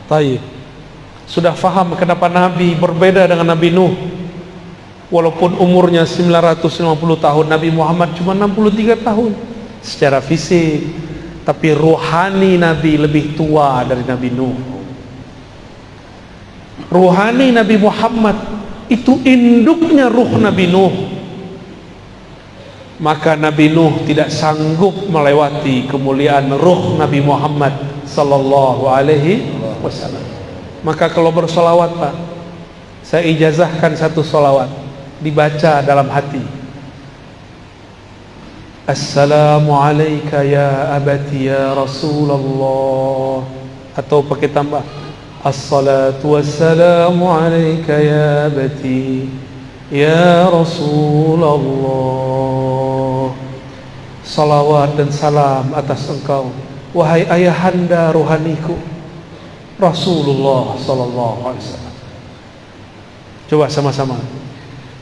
Tayyib. Sudah faham kenapa Nabi berbeda dengan Nabi Nuh? Walaupun umurnya 950 tahun, Nabi Muhammad cuma 63 tahun secara fisik, tapi ruhani Nabi lebih tua dari Nabi Nuh. Ruhani Nabi Muhammad itu induknya ruh Nabi Nuh. Maka Nabi Nuh tidak sanggup melewati kemuliaan ruh Nabi Muhammad sallallahu alaihi wasallam. Maka kalau bersolawat, Pak, saya ijazahkan satu solawat dibaca dalam hati. Assalamu alayka ya abati ya Rasulullah, atau pakai tambah Assalatu wassalamu alayka ya abati ya Rasulullah. Salawat dan salam atas engkau, wahai ayahanda ruhaniku Rasulullah sallallahu alaihi wasallam. Coba sama-sama.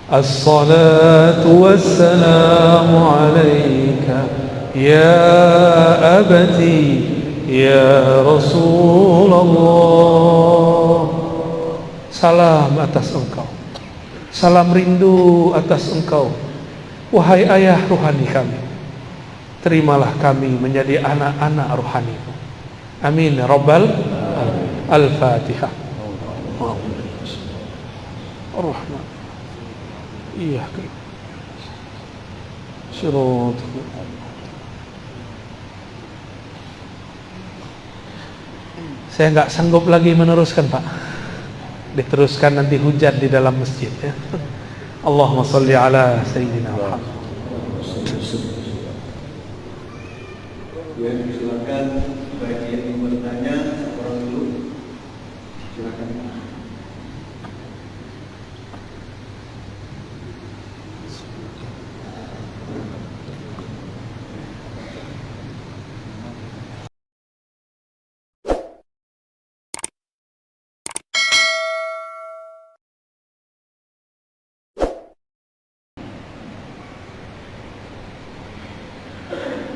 Assalatu wassalamu alayka ya abati ya Rasulullah. Salam atas engkau, salam rindu atas engkau, wahai ayah ruhani kami. Terimalah kami menjadi anak-anak ruhanimu. Amin ya rabbal alamin. Al-Fatihah. Ar-Rahman. Iyyaka na'budu. Saya nggak sanggup lagi meneruskan, Pak. Diteruskan nanti hujan di dalam masjid ya. Allahumma sholli ala sayyidina Muhammad. Ya, silakan bagi yang ingin bertanya, orang dulu. Silakan.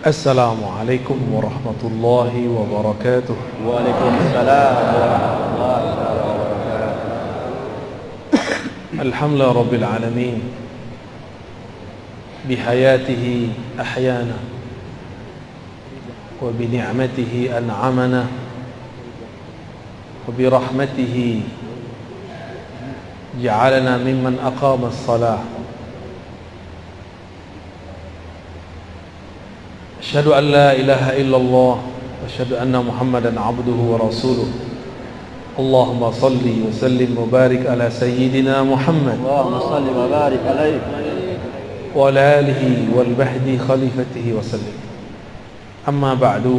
Assalamualaikum warahmatullahi wabarakatuh. Waalaikumsalam warahmatullahi wabarakatuh. Alhamdulillah rabbil alamin, bihayatihi ahyana wa bini'matihi an'amana wa birahmatihi ja'alana mimman aqama as-salah. Asyhadu an la ilaha illallah wa asyhadu anna Muhammadan abduhu wa rasuluh. Allahumma salli wa sallim wa barik ala sayyidina Muhammad Allahumma salli wa barik alaihi wa ala alihi wal bahdi khalifatihi wa sallim. Amma ba'du.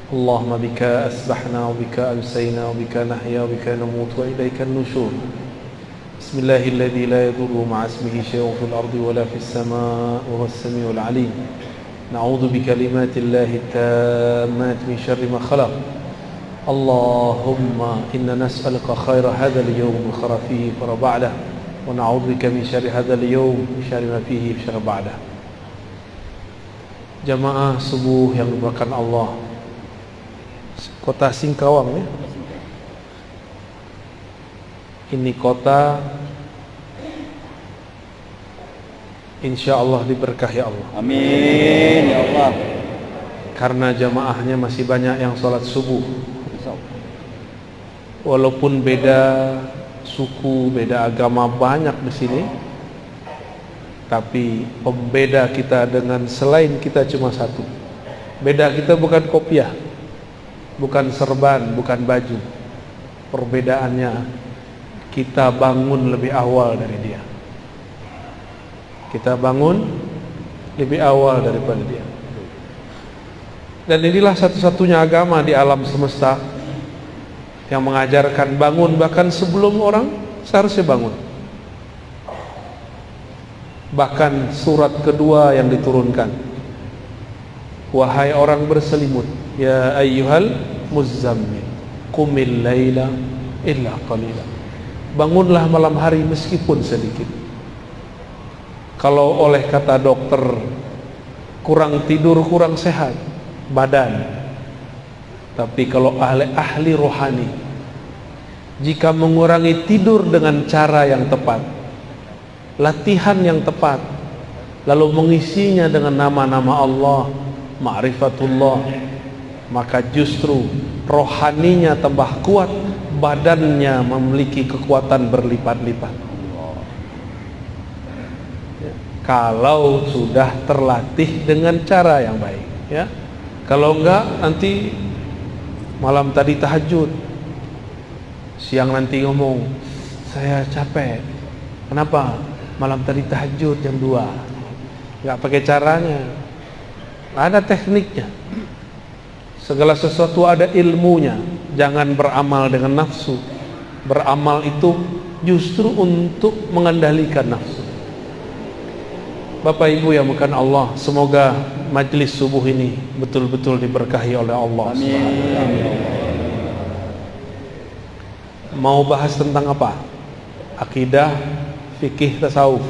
Allahumma bika asbahna wa bika amsayna wa bika nahya wa bika namut wa ilayka an-nushur. Bismillahilladzi la yadurru ma'a ismihi shay'un fil ardi wa la fis samaa'i wa huwas samiul 'alim. نعوذ بكلمات الله التامات من شر ما خلق. اللهم إنا نسألك خير هذا اليوم وخير فيه وخير بعده ونعوذ بك من شر هذا اليوم وشر ما فيه وشر بعده. Jamaah subuh yang dimuliakan Allah, kota Singkawang ya. Ini kota insya Allah diberkahi Allah. Amin ya Allah. Karena jamaahnya masih banyak yang sholat subuh. Walaupun beda suku, beda agama banyak di sini, tapi pembeda kita dengan selain kita cuma satu. Beda kita bukan kopiah, bukan serban, bukan baju. Perbedaannya kita bangun lebih awal dari dia. Kita bangun lebih awal daripada dia. Dan inilah satu-satunya agama di alam semesta yang mengajarkan bangun bahkan sebelum orang seharusnya bangun. Bahkan surat kedua yang diturunkan, wahai orang berselimut, ya ayyuhal muzzammil qumil laila illa qalila. Bangunlah malam hari meskipun sedikit. Kalau oleh kata dokter kurang tidur kurang sehat badan, tapi kalau ahli rohani jika mengurangi tidur dengan cara yang tepat, latihan yang tepat, lalu mengisinya dengan nama-nama Allah, ma'rifatullah, maka justru rohaninya tambah kuat, badannya memiliki kekuatan berlipat-lipat. Kalau sudah terlatih dengan cara yang baik, ya. Kalau enggak, nanti malam tadi tahajud, siang nanti ngomong, saya capek. Kenapa? Malam tadi tahajud jam 2. Enggak pakai caranya, ada tekniknya. Segala sesuatu ada ilmunya. Jangan beramal dengan nafsu. Beramal itu justru untuk mengendalikan nafsu. Bapak Ibu yang bukan Allah, semoga majlis subuh ini betul-betul diberkahi oleh Allah. Amin. Mau bahas tentang apa? Akidah, fikih, tasawuf.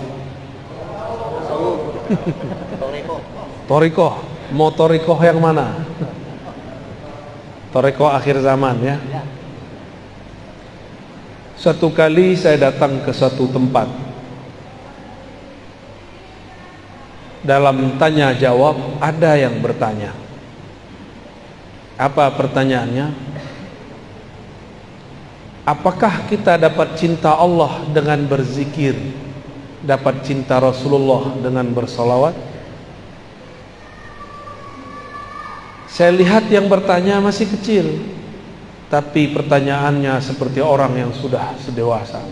Torikoh. Mau torikoh yang mana? Torikoh akhir zaman, ya. Suatu kali saya datang ke suatu tempat. Dalam tanya jawab ada yang bertanya. Apa pertanyaannya? Apakah kita dapat cinta Allah dengan berzikir, dapat cinta Rasulullah dengan bersolawat? Saya lihat yang bertanya masih kecil, tapi pertanyaannya seperti orang yang sudah sedewasa.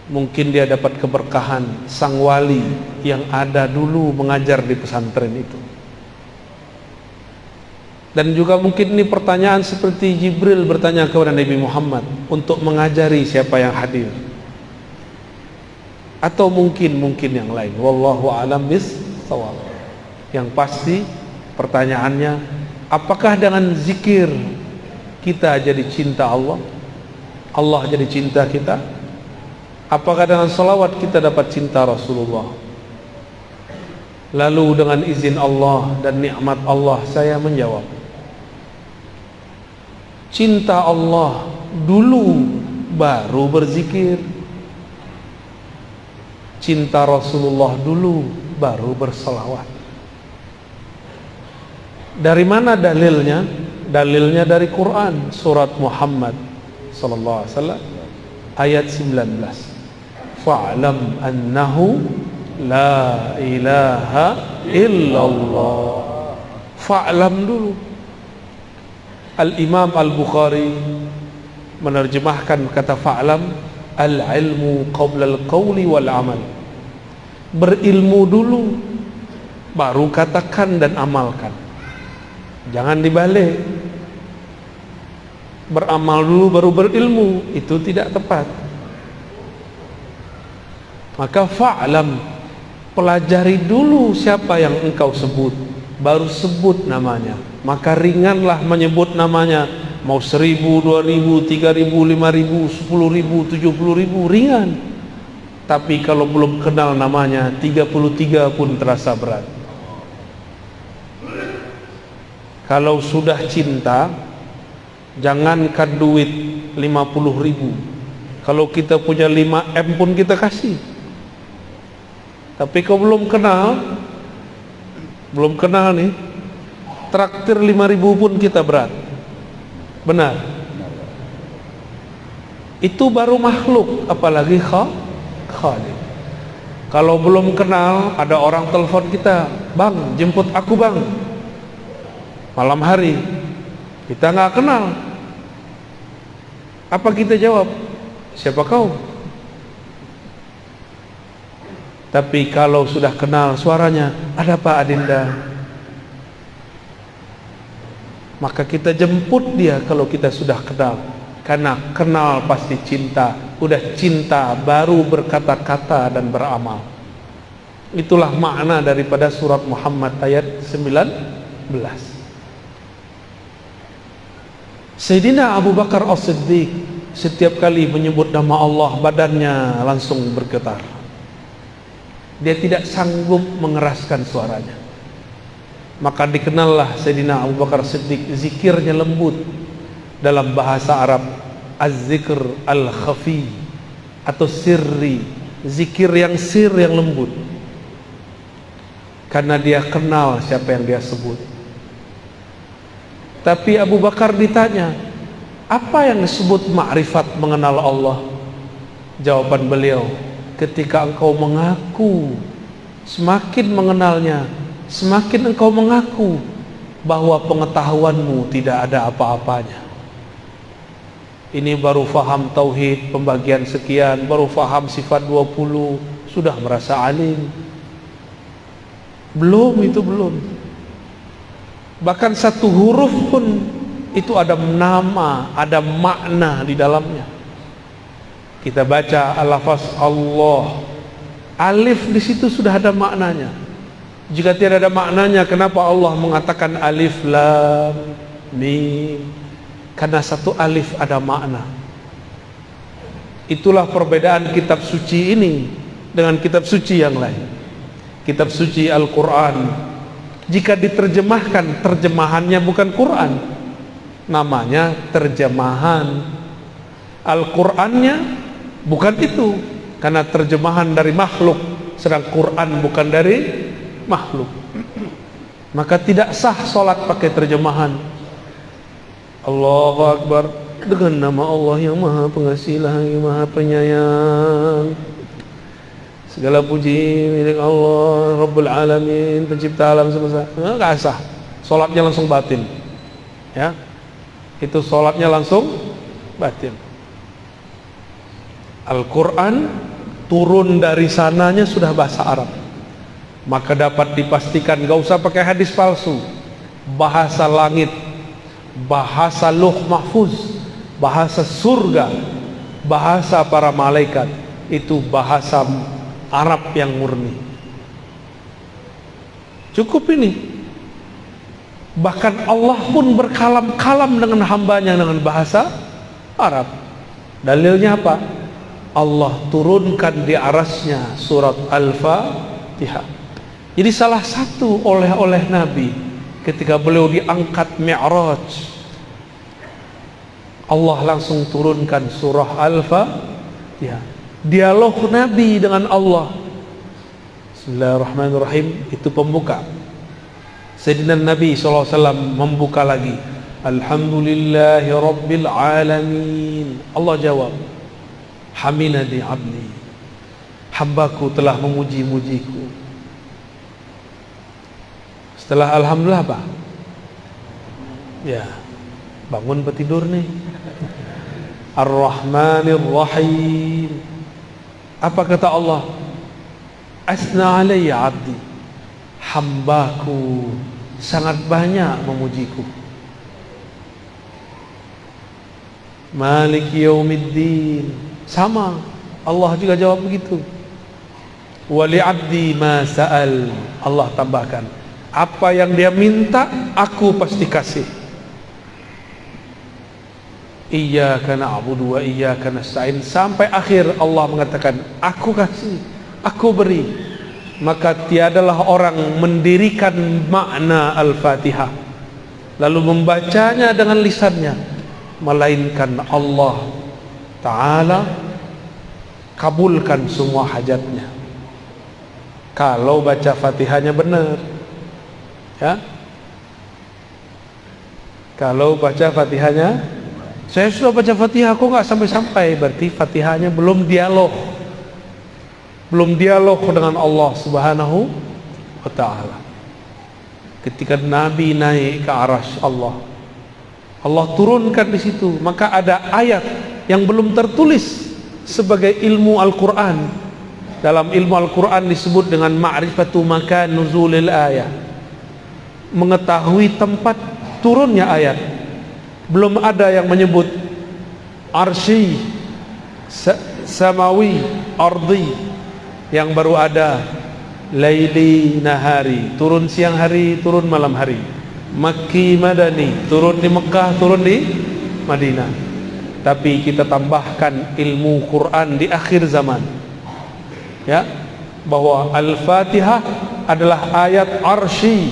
Mungkin dia dapat keberkahan sang wali yang ada dulu mengajar di pesantren itu. Dan juga mungkin ini pertanyaan seperti Jibril bertanya kepada Nabi Muhammad untuk mengajari siapa yang hadir. Atau mungkin yang lain. Wallahu a'lam bis-shawab. Yang pasti pertanyaannya, apakah dengan zikir kita jadi cinta Allah? Allah jadi cinta kita? Apakah dengan salawat kita dapat cinta Rasulullah? Lalu dengan izin Allah dan nikmat Allah saya menjawab, cinta Allah dulu baru berzikir, cinta Rasulullah dulu baru bersalawat. Dari mana dalilnya? Dalilnya dari Quran, surat Muhammad sallallahu alaihi wasallam ayat 19. Fa'lam annahu la ilaha illallah. Fa'lam dulu. Al-Imam Al-Bukhari menerjemahkan kata fa'lam, al-ilmu qabla al-qawli wal-amal. Berilmu dulu, baru katakan dan amalkan. Jangan dibalik. Beramal dulu baru berilmu, itu tidak tepat. Maka fa'lam, pelajari dulu siapa yang engkau sebut, baru sebut namanya. Maka ringanlah menyebut namanya. Mau 1000, 2000, 3000, 5000, 10.000, 70.000, ringan. Tapi kalau belum kenal namanya, 33 pun terasa berat. Kalau sudah cinta, jangankan duit 50.000. Kalau kita punya 5M pun kita kasih. Tapi kau belum kenal nih, traktir 5.000 pun kita berat. Benar. Itu baru makhluk, apalagi Khalik. Kalau belum kenal, ada orang telepon kita, bang, jemput aku bang, malam hari, kita nggak kenal. Apa kita jawab? Siapa kau? Tapi kalau sudah kenal suaranya, ada Pak Adinda, maka kita jemput dia kalau kita sudah kenal. Karena kenal pasti cinta. Udah cinta baru berkata-kata dan beramal. Itulah makna daripada surat Muhammad ayat 19. Sayyidina Abu Bakar As-Siddiq setiap kali menyebut nama Allah, badannya langsung bergetar. Dia tidak sanggup mengeraskan suaranya. Maka dikenallah Sayyidina Abu Bakar Siddiq, zikirnya lembut. dalam bahasa Arab az-zikr al-khafi atau sirri, zikir yang yang lembut, karena dia kenal siapa yang dia sebut. Tapi Abu Bakar ditanya, apa yang disebut ma'rifat, mengenal Allah? Jawaban beliau, ketika engkau mengaku semakin mengenalnya, semakin engkau mengaku bahwa pengetahuanmu tidak ada apa-apanya. Ini baru faham tauhid, pembagian sekian, baru faham sifat 20, sudah merasa alim. Belum, itu belum. Bahkan satu huruf pun itu ada nama, ada makna di dalamnya. Kita baca al-lafaz Allah, alif di situ sudah ada maknanya. Jika tidak ada maknanya, kenapa Allah mengatakan alif lam mim? Karena satu alif ada makna. Itulah perbedaan kitab suci ini dengan kitab suci yang lain. Kitab suci Al-Quran, jika diterjemahkan, terjemahannya bukan Quran, namanya terjemahan. Al-Qurannya bukan itu, karena terjemahan dari makhluk, sedang Quran bukan dari makhluk. Maka tidak sah sholat pakai terjemahan. Allahu Akbar, dengan nama Allah yang Maha Pengasih lagi Maha Penyayang. Segala puji milik Allah Rabbul Alamin, pencipta alam semesta. Enggak sah. Salatnya langsung batin. Ya. Itu salatnya langsung batin. Al-Qur'an turun dari sananya sudah bahasa Arab. Maka dapat dipastikan enggak usah pakai hadis palsu. Bahasa langit, bahasa Lauh Mahfuz, bahasa surga, bahasa para malaikat, itu bahasa Arab yang murni. Cukup ini. Bahkan Allah pun berkalam-kalam dengan hambanya dengan bahasa Arab. Dalilnya apa? Allah turunkan di arasnya surat Al-Fatihah. Jadi salah satu oleh-oleh Nabi ketika beliau diangkat Mi'raj, Allah langsung turunkan surah Al-Fatihah. Dialog Nabi dengan Allah. Bismillahirrahmanirrahim, itu pembuka. Sayyidina Nabi SAW membuka lagi, Alhamdulillahi Rabbil Alamin. Allah jawab, Hamidani abdi, hambaku telah memuji-mujiku. Setelah Alhamdulillah apa? Ya, bangun petidur nih. Ar-Rahmanir Rahim. Apa kata Allah? Asna alayya abdi, hambaku sangat banyak memujiku. Maliki yaumiddin, sama, Allah juga jawab begitu. Wali abdi ma sa'al, Allah tambahkan, apa yang dia minta aku pasti kasih. Iyyaka na'budu wa iyyaka nasta'in, sampai akhir Allah mengatakan aku kasih, aku beri. Maka tiadalah orang mendirikan makna Al-Fatihah lalu membacanya dengan lisannya, melainkan Allah Ta'ala kabulkan semua hajatnya kalau baca Fatihahnya benar. Ya, kalau baca Fatihahnya, saya sudah baca Fatihah kok nggak sampai-sampai, berarti Fatihahnya belum dialog, belum dialog dengan Allah Subhanahu wa Ta'ala. Ketika Nabi naik ke arasy Allah, Allah turunkan di situ, maka ada ayat yang belum tertulis sebagai ilmu Al-Quran. Dalam ilmu Al-Quran disebut dengan ma'rifatu makan nuzulil ayat, mengetahui tempat turunnya ayat. Belum ada yang menyebut arsy, samawi, ardi. Yang baru ada laili nahari, turun siang hari, turun malam hari. Makki madani, turun di Mekah, turun di Madinah. Tapi kita tambahkan ilmu Quran di akhir zaman, ya, bahwa Al-Fatihah adalah ayat arsy,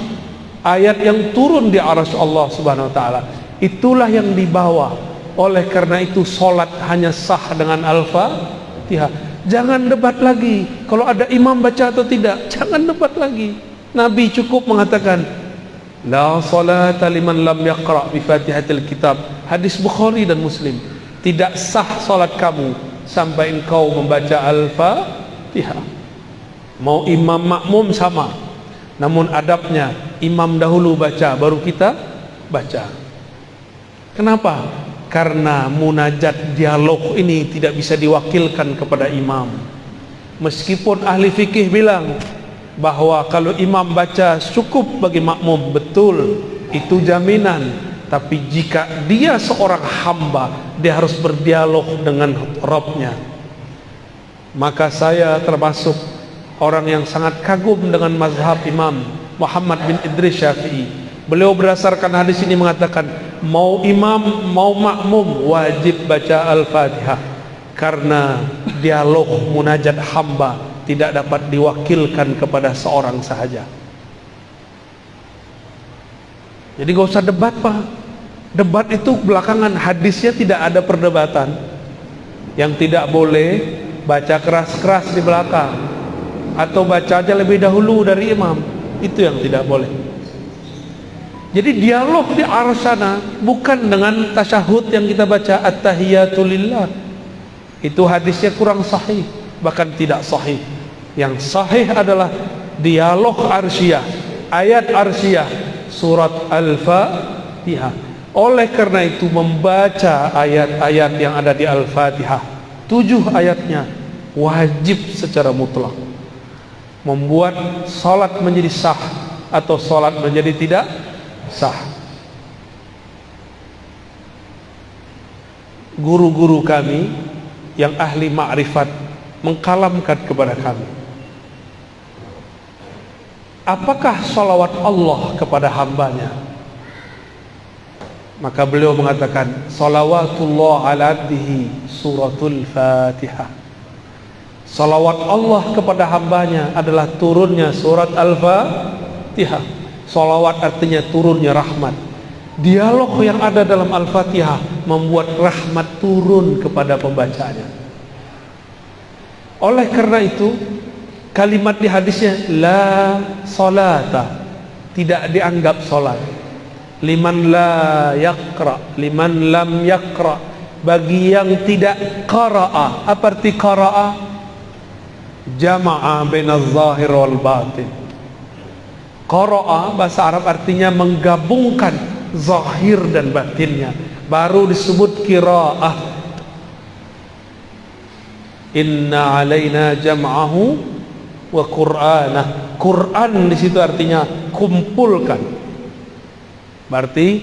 ayat yang turun di arasy Allah Subhanahu wa Ta'ala. itulah yang dibawa. Oleh karena itu solat hanya sah dengan Al-Fatihah. Jangan debat lagi kalau ada imam baca atau tidak, jangan debat lagi. Nabi cukup mengatakan la salata liman lam yaqra' bi Fatihatil Kitab. Hadis Bukhari dan Muslim. Tidak sah salat kamu sampai engkau membaca Al-Fatihah. Mau imam makmum sama, namun adabnya imam dahulu baca baru kita baca. Kenapa? Karena munajat dialog ini tidak bisa diwakilkan kepada imam. Meskipun ahli fikih bilang bahwa kalau imam baca cukup bagi makmum, betul, itu jaminan. Tapi jika dia seorang hamba, dia harus berdialog dengan Rabbnya. Maka saya termasuk orang yang sangat kagum dengan mazhab Imam Muhammad bin Idris Syafi'i. Beliau berdasarkan hadis ini mengatakan, mau imam mau makmum wajib baca Al-Fatihah, karena dialog munajat hamba tidak dapat diwakilkan kepada seorang sahaja. Jadi gak usah debat, Pak. Debat itu belakangan, hadisnya tidak ada perdebatan. Yang tidak boleh baca keras-keras di belakang, atau baca aja lebih dahulu dari imam, itu yang tidak boleh. Jadi dialog di arah sana bukan dengan tasyahud yang kita baca at-tahiyatu lillah. Itu hadisnya kurang sahih, bahkan tidak sahih. Yang sahih adalah dialog arsyah, ayat arsyah, surat Al-Fatihah. Oleh karena itu membaca ayat-ayat yang ada di Al-Fatihah, 7 ayatnya wajib secara mutlak. Membuat salat menjadi sah atau salat menjadi tidak sah. Guru-guru kami yang ahli ma'rifat mengkalamkan kepada kami, apakah salawat Allah kepada hambanya? Maka beliau mengatakan, salawatullah ala abdihi suratul Fatihah. Salawat Allah kepada hambanya adalah turunnya surat Al-Fatihah. Salawat artinya turunnya rahmat. Dialog yang ada dalam Al-Fatihah membuat rahmat turun kepada pembacanya. Oleh karena itu, kalimat di hadisnya la salata, tidak dianggap salat. Liman la yaqra, liman lam yaqra, bagi yang tidak qara'a. Apa arti qara'a? Jama'a bainaz zahir wal batin. Qara'a bahasa Arab artinya menggabungkan zahir dan batinnya, baru disebut qiraah. Inna alaina jam'ahu wa qur'anah. Quran di situ artinya kumpulkan. Berarti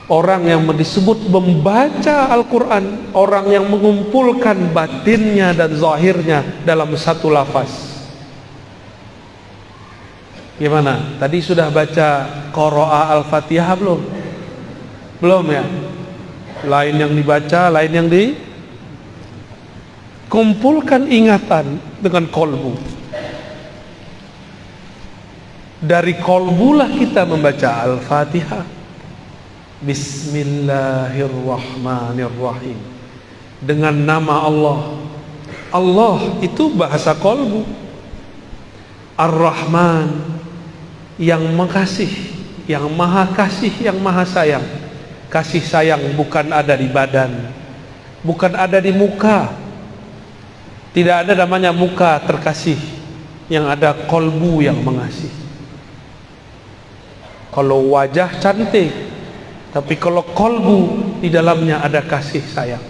orang yang disebut membaca Al-Quran, orang yang mengumpulkan batinnya dan zahirnya dalam satu lafaz. Gimana? Tadi sudah baca qiraah Al-Fatihah belum? Belum ya? Lain yang dibaca, lain yang dikumpulkan ingatan dengan kolbu. Dari kolbulah kita membaca Al-Fatihah. Bismillahirrahmanirrahim. Dengan nama Allah. Allah itu bahasa kolbu. Ar-Rahman, yang mengasihi, yang maha kasih, yang maha sayang. Kasih sayang bukan ada di badan, bukan ada di muka. Tidak ada namanya muka terkasih, yang ada kolbu yang mengasihi. Kalau wajah cantik, tapi kalau kolbu di dalamnya ada kasih sayang.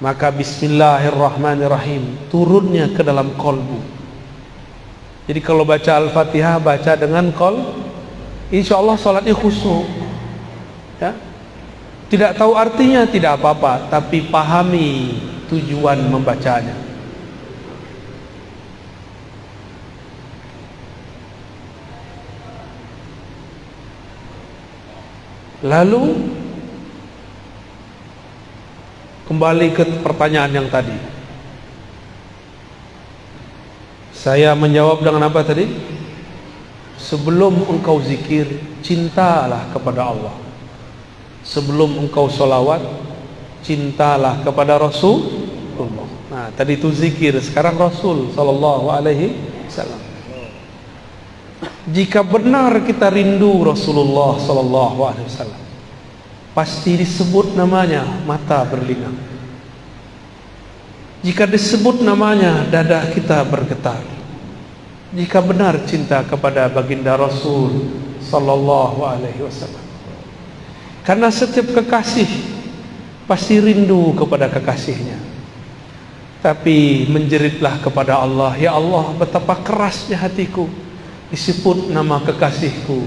Maka bismillahirrahmanirrahim turunnya ke dalam kolbu. Jadi kalau baca Al-Fatihah, baca dengan insya Allah salatnya khusyuk ya. Tidak tahu artinya tidak apa-apa, tapi pahami tujuan membacanya. Lalu kembali ke pertanyaan yang tadi. Saya menjawab dengan apa tadi? sebelum engkau zikir, cintalah kepada Allah. Sebelum engkau sholawat, cintalah kepada Rasulullah. Nah, tadi itu zikir, sekarang Rasul sallallahu alaihi wasallam. Jika benar kita rindu Rasulullah sallallahu alaihi wasallam, pasti disebut namanya mata berlinang. Jika disebut namanya dada kita bergetar. Jika benar cinta kepada baginda Rasul sallallahu alaihi wasallam. Karena setiap kekasih pasti rindu kepada kekasihnya. Tapi menjeritlah kepada Allah, ya Allah, betapa kerasnya hatiku disebut nama kekasihku.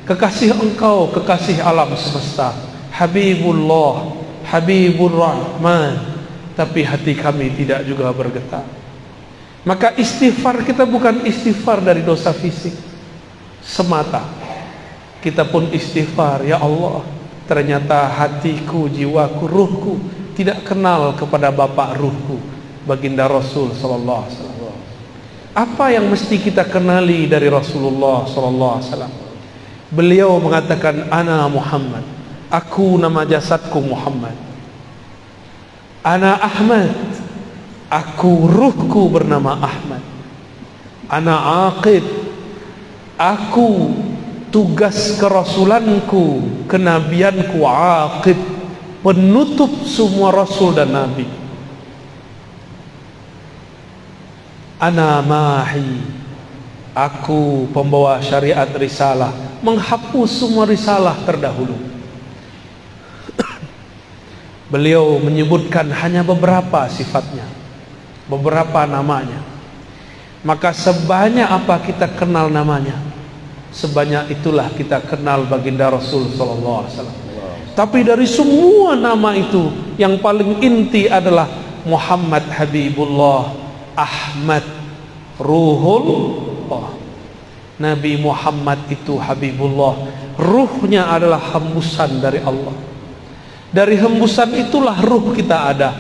Kekasih engkau, kekasih alam semesta, Habibullah, Habibur Rahman, tapi hati kami tidak juga bergetar. Maka istighfar kita bukan istighfar dari dosa fisik semata. Kita pun istighfar, ya Allah, ternyata hatiku, jiwaku, ruhku tidak kenal kepada Bapak ruhku, baginda Rasul sallallahu alaihi wasallam. Apa yang mesti kita kenali dari Rasulullah sallallahu alaihi wasallam? Beliau mengatakan, ana Muhammad, aku nama jasadku Muhammad. Ana Ahmad, aku ruhku bernama Ahmad. Ana Aqib, aku tugas kerasulanku, kenabianku Aqib, penutup semua rasul dan nabi. Ana Mahi, aku pembawa syariat risalah, menghapus semua risalah terdahulu. Beliau menyebutkan hanya beberapa sifatnya, beberapa namanya. Maka sebanyak apa kita kenal namanya, sebanyak itulah kita kenal baginda Rasul sallallahu alaihi wasallam. Tapi dari semua nama itu, yang paling inti adalah Muhammad Habibullah, Ahmad Ruhullah. Nabi Muhammad itu Habibullah, ruhnya adalah hembusan dari Allah. Dari hembusan itulah ruh kita ada.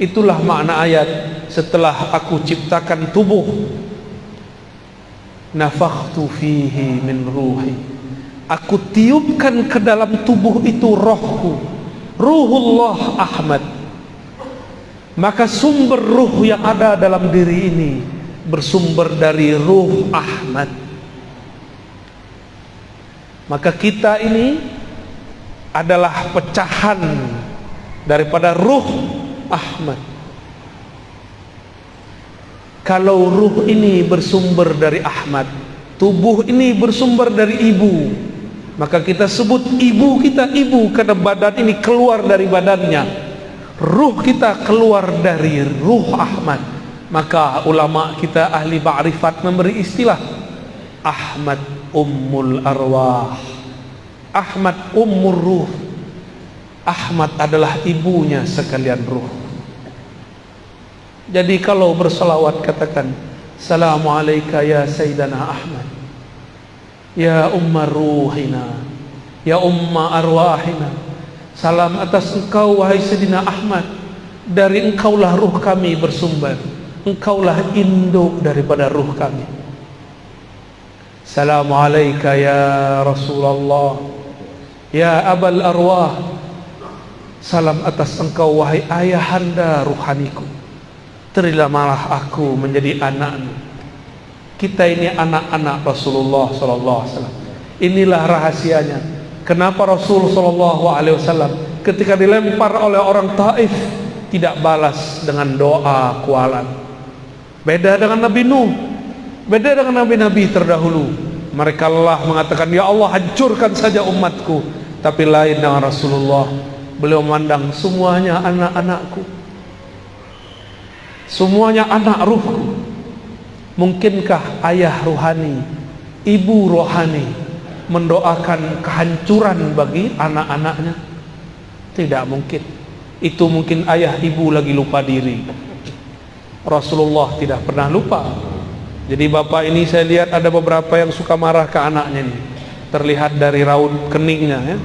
Itulah makna ayat, setelah aku ciptakan tubuh, nafakhtu fihi min ruhi, aku tiupkan ke dalam tubuh itu rohku, Ruhullah Ahmad. Maka sumber ruh yang ada dalam diri ini bersumber dari ruh Ahmad. Maka kita ini adalah pecahan daripada ruh Ahmad. Kalau ruh ini bersumber dari Ahmad, tubuh ini bersumber dari ibu, maka kita sebut ibu kita ibu, karena badan ini keluar dari badannya. Ruh kita keluar dari ruh Ahmad. Maka ulama kita ahli ma'rifat memberi istilah Ahmad Ummul Arwah, Ahmad Ummur Ruh. Ahmad adalah ibunya sekalian ruh. Jadi kalau bersalawat katakan, Assalamu alayka ya Sayyidana Ahmad, ya Ummar Ruhina, ya Umma Arwahina. Salam atas engkau wahai Sayyidina Ahmad, dari engkaulah ruh kami bersumber, engkaulah induk daripada ruh kami. Assalamu alayka ya Rasulullah, ya Abal Arwah. Salam atas engkau wahai ayahanda ruhaniku, terimalah aku menjadi anakmu. Kita ini anak-anak Rasulullah sallallahu alaihi wasallam. Inilah rahasianya. Kenapa Rasul sallallahu alaihi wasallam ketika dilempar oleh orang Taif tidak balas dengan doa kualan? Beda dengan Nabi Nuh, beda dengan nabi-nabi terdahulu. Mereka lah mengatakan, ya Allah hancurkan saja umatku. Tapi lain dengan Rasulullah, beliau memandang semuanya anak-anakku, semuanya anak ruhku. Mungkinkah ayah rohani, ibu rohani mendoakan kehancuran bagi anak-anaknya? Tidak mungkin. Itu mungkin ayah ibu lagi lupa diri. Rasulullah tidak pernah lupa. Jadi bapak ini saya lihat ada beberapa yang suka marah ke anaknya nih. Terlihat dari raut keningnya ya.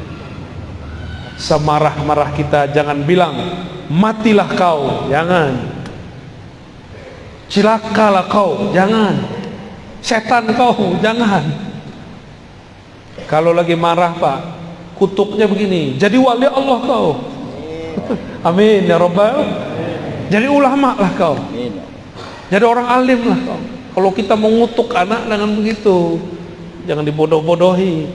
Semarah-marah kita jangan bilang matilah kau, jangan. Cilakalah kau, jangan. Setan kau, jangan. Kalau lagi marah Pak, kutuknya begini, jadi wali Allah kau. Amin ya Rabbal. Jadi ulama lah kau. Jadi orang alim lah kau. Kalau kita mengutuk anak dengan begitu, jangan dibodoh-bodohi.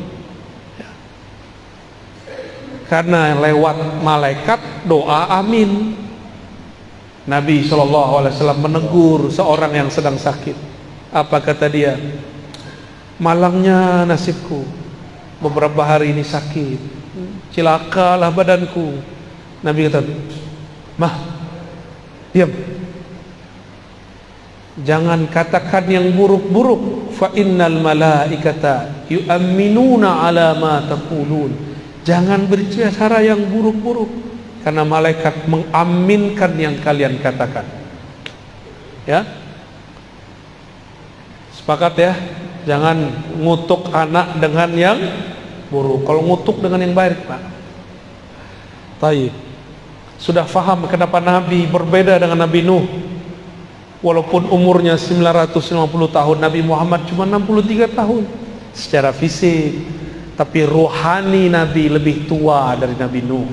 Karena lewat malaikat doa amin. Nabi SAW menegur seorang yang sedang sakit. Apa kata dia? Malangnya nasibku, beberapa hari ini sakit, cilakalah badanku. Nabi kata, mah, diam, jangan katakan yang buruk-buruk. Fa innal malaikata yu'minuna ala ma taqulun. Jangan berbicara yang buruk-buruk, karena malaikat mengaminkan yang kalian katakan. Ya, sepakat ya. Jangan ngutuk anak dengan yang buruk. Kalau ngutuk dengan yang baik, Pak. Taib. Sudah faham kenapa Nabi berbeda dengan Nabi Nuh. Walaupun umurnya 950 tahun, Nabi Muhammad cuma 63 tahun secara fisik, tapi rohani Nabi lebih tua dari Nabi Nuh.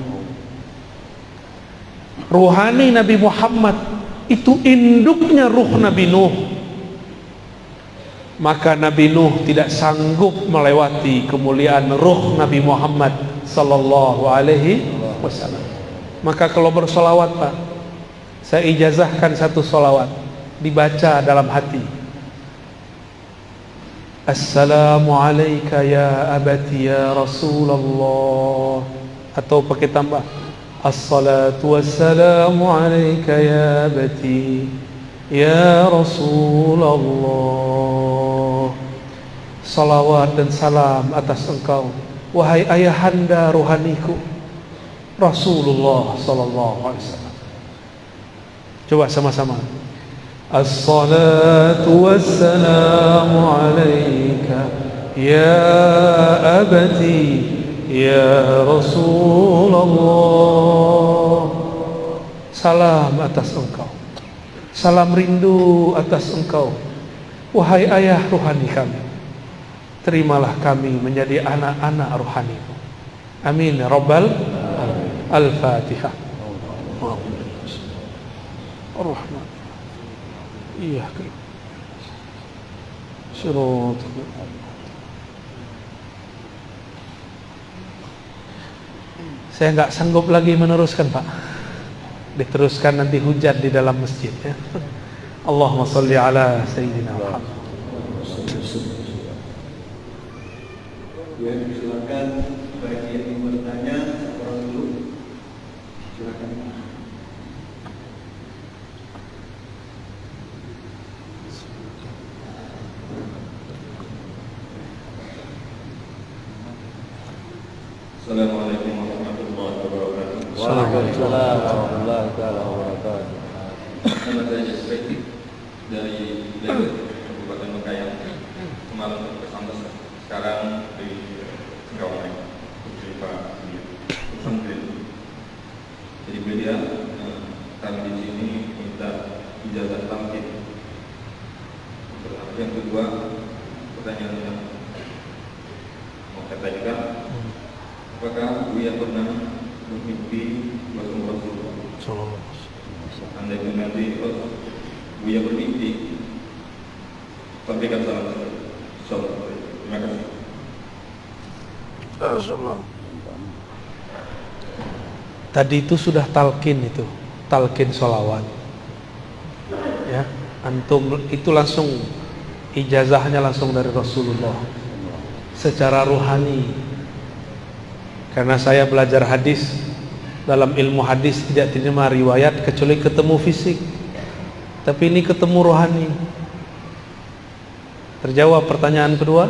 Rohani Nabi Muhammad itu induknya ruh Nabi Nuh. Maka Nabi Nuh tidak sanggup melewati kemuliaan ruh Nabi Muhammad sallallahu alaihi wasallam. Maka kalau bersolawat Pak, saya ijazahkan satu solawat, dibaca dalam hati. Assalamu alayka ya abati ya Rasulullah. Atau pakai tambah, Assalatu wassalamu alayka ya abati ya Rasulullah. Salawat dan salam atas engkau, wahai ayahanda rohaniku, Rasulullah sallallahu alaihi wasallam. Coba sama-sama. Assalatu wassalamu alayka ya abati ya Rasulullah. Salam atas engkau, salam rindu atas engkau, wahai ayah rohani kami. Terimalah kami menjadi anak-anak rohanimu. Amin ya Rabbal. Al-Fatihah. Ar-Rahman. Iya. Syurut. Saya nggak sanggup lagi meneruskan Pak. Diteruskan nanti hujan di dalam masjid ya. Allahumma sholli ala Sayyidina Muhammad. Ya, silakan bagi yang ingin bertanya, orang dulu. Silakan. Assalamualaikum warahmatullahi wabarakatuh. Waalaikumsalam warahmatullahi wabarakatuh. Nama saya Jasper dari Lewet, Kabupaten Bengkayang. Kemarin bersama sekarang di Singkawang, Putri Pak Sambil. Jadi beliau kami di sini minta ijazah tamkin. Yang kedua, pertanyaan yang mau saya tanyakan, apakah Buya pernah bermimpi bertemu Rasulullah? Andai nanti Buya bermimpi, sampaikan salam. Terima kasih. Tadi itu sudah talqin itu, talqin sholawat. Ya, antum itu langsung ijazahnya langsung dari Rasulullah secara ruhani. Karena saya belajar hadis, dalam ilmu hadis tidak terima riwayat kecuali ketemu fisik. Tapi ini ketemu rohani. Terjawab pertanyaan kedua.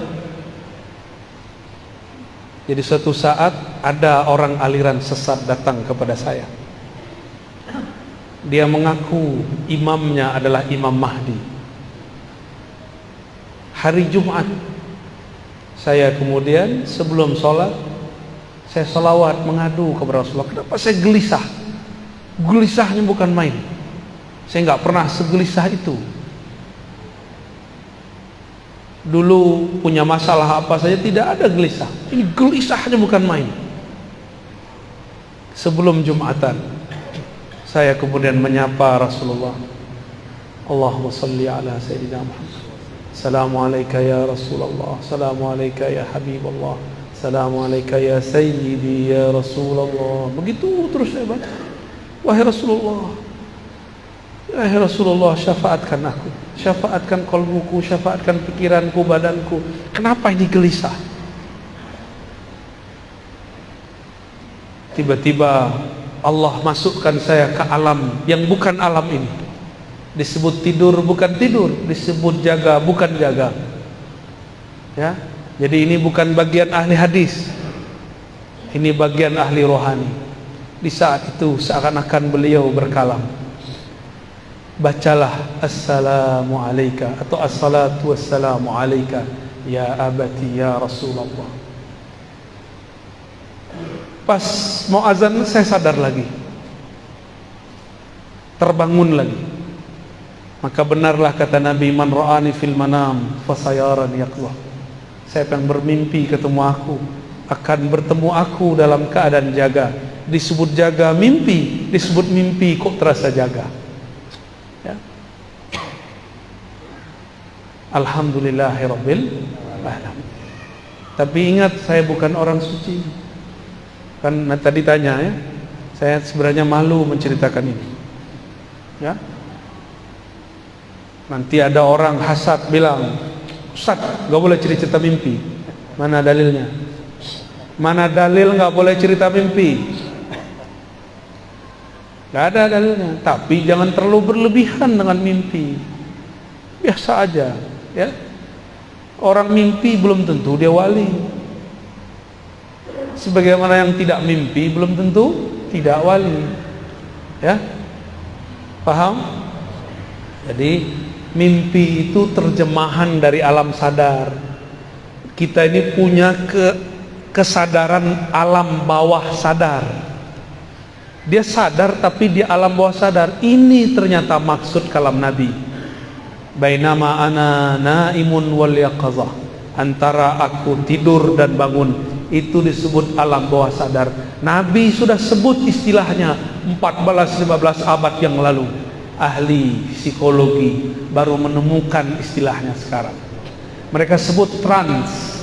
Jadi suatu saat ada orang aliran sesat datang kepada saya. Dia mengaku imamnya adalah Imam Mahdi. Hari Jumat, saya kemudian sebelum sholat, saya sholawat mengadu kepada Rasulullah. Kenapa saya gelisah? Gelisahnya bukan main. Saya nggak pernah segelisah itu. dulu punya masalah apa saja tidak ada gelisah. Ini gelisahnya bukan main. Sebelum Jumatan saya kemudian menyapa Rasulullah. Allahumma salli ala Sayyidina Muhammad. Assalamualaikum ya Rasulullah. Assalamualaikum ya Habibullah. Assalamualaikum ya Sayyidi ya Rasulullah. Begitu terus saya baca. Wahai Rasulullah, wahai Rasulullah, syafaatkan aku, syafaatkan qalbuku, syafaatkan pikiranku, badanku. Kenapa ini gelisah? Tiba-tiba Allah masukkan saya ke alam yang bukan alam ini. Disebut tidur bukan tidur, disebut jaga bukan jaga. Ya, jadi ini bukan bagian ahli hadis, ini bagian ahli rohani. Di saat itu seakan-akan beliau berkalam, bacalah assalamu alayka atau assalatu wassalamu alayka ya abati ya Rasulullah. Pas mau azan saya sadar lagi, terbangun lagi. Maka benarlah kata Nabi, man ra'ani fil manam fasayarani yaqlah. Siapa yang bermimpi ketemu aku akan bertemu aku dalam keadaan jaga. Disebut jaga mimpi, disebut mimpi kok terasa jaga. Ya. Alhamdulillahirabbil alamin. Tapi ingat, saya bukan orang suci. Kan tadi tanya ya, saya sebenarnya malu menceritakan ini. Ya. Nanti ada orang hasad bilang, Ustaz, gak boleh cerita mimpi. Mana dalilnya? Mana dalil gak boleh cerita mimpi? Gak ada dalilnya. Tapi jangan terlalu berlebihan dengan mimpi. Biasa aja, ya. Orang mimpi belum tentu dia wali. Sebagaimana yang tidak mimpi belum tentu tidak wali. Ya. Paham? Jadi mimpi itu terjemahan dari alam sadar. Kita ini punya kesadaran alam bawah sadar. Dia sadar tapi di alam bawah sadar. Ini ternyata maksud kalam Nabi. Bainama ana naimun wal yaqazah. Antara aku tidur dan bangun, itu disebut alam bawah sadar. Nabi sudah sebut istilahnya 14-15 abad yang lalu. Ahli psikologi baru menemukan istilahnya sekarang. Mereka sebut trans,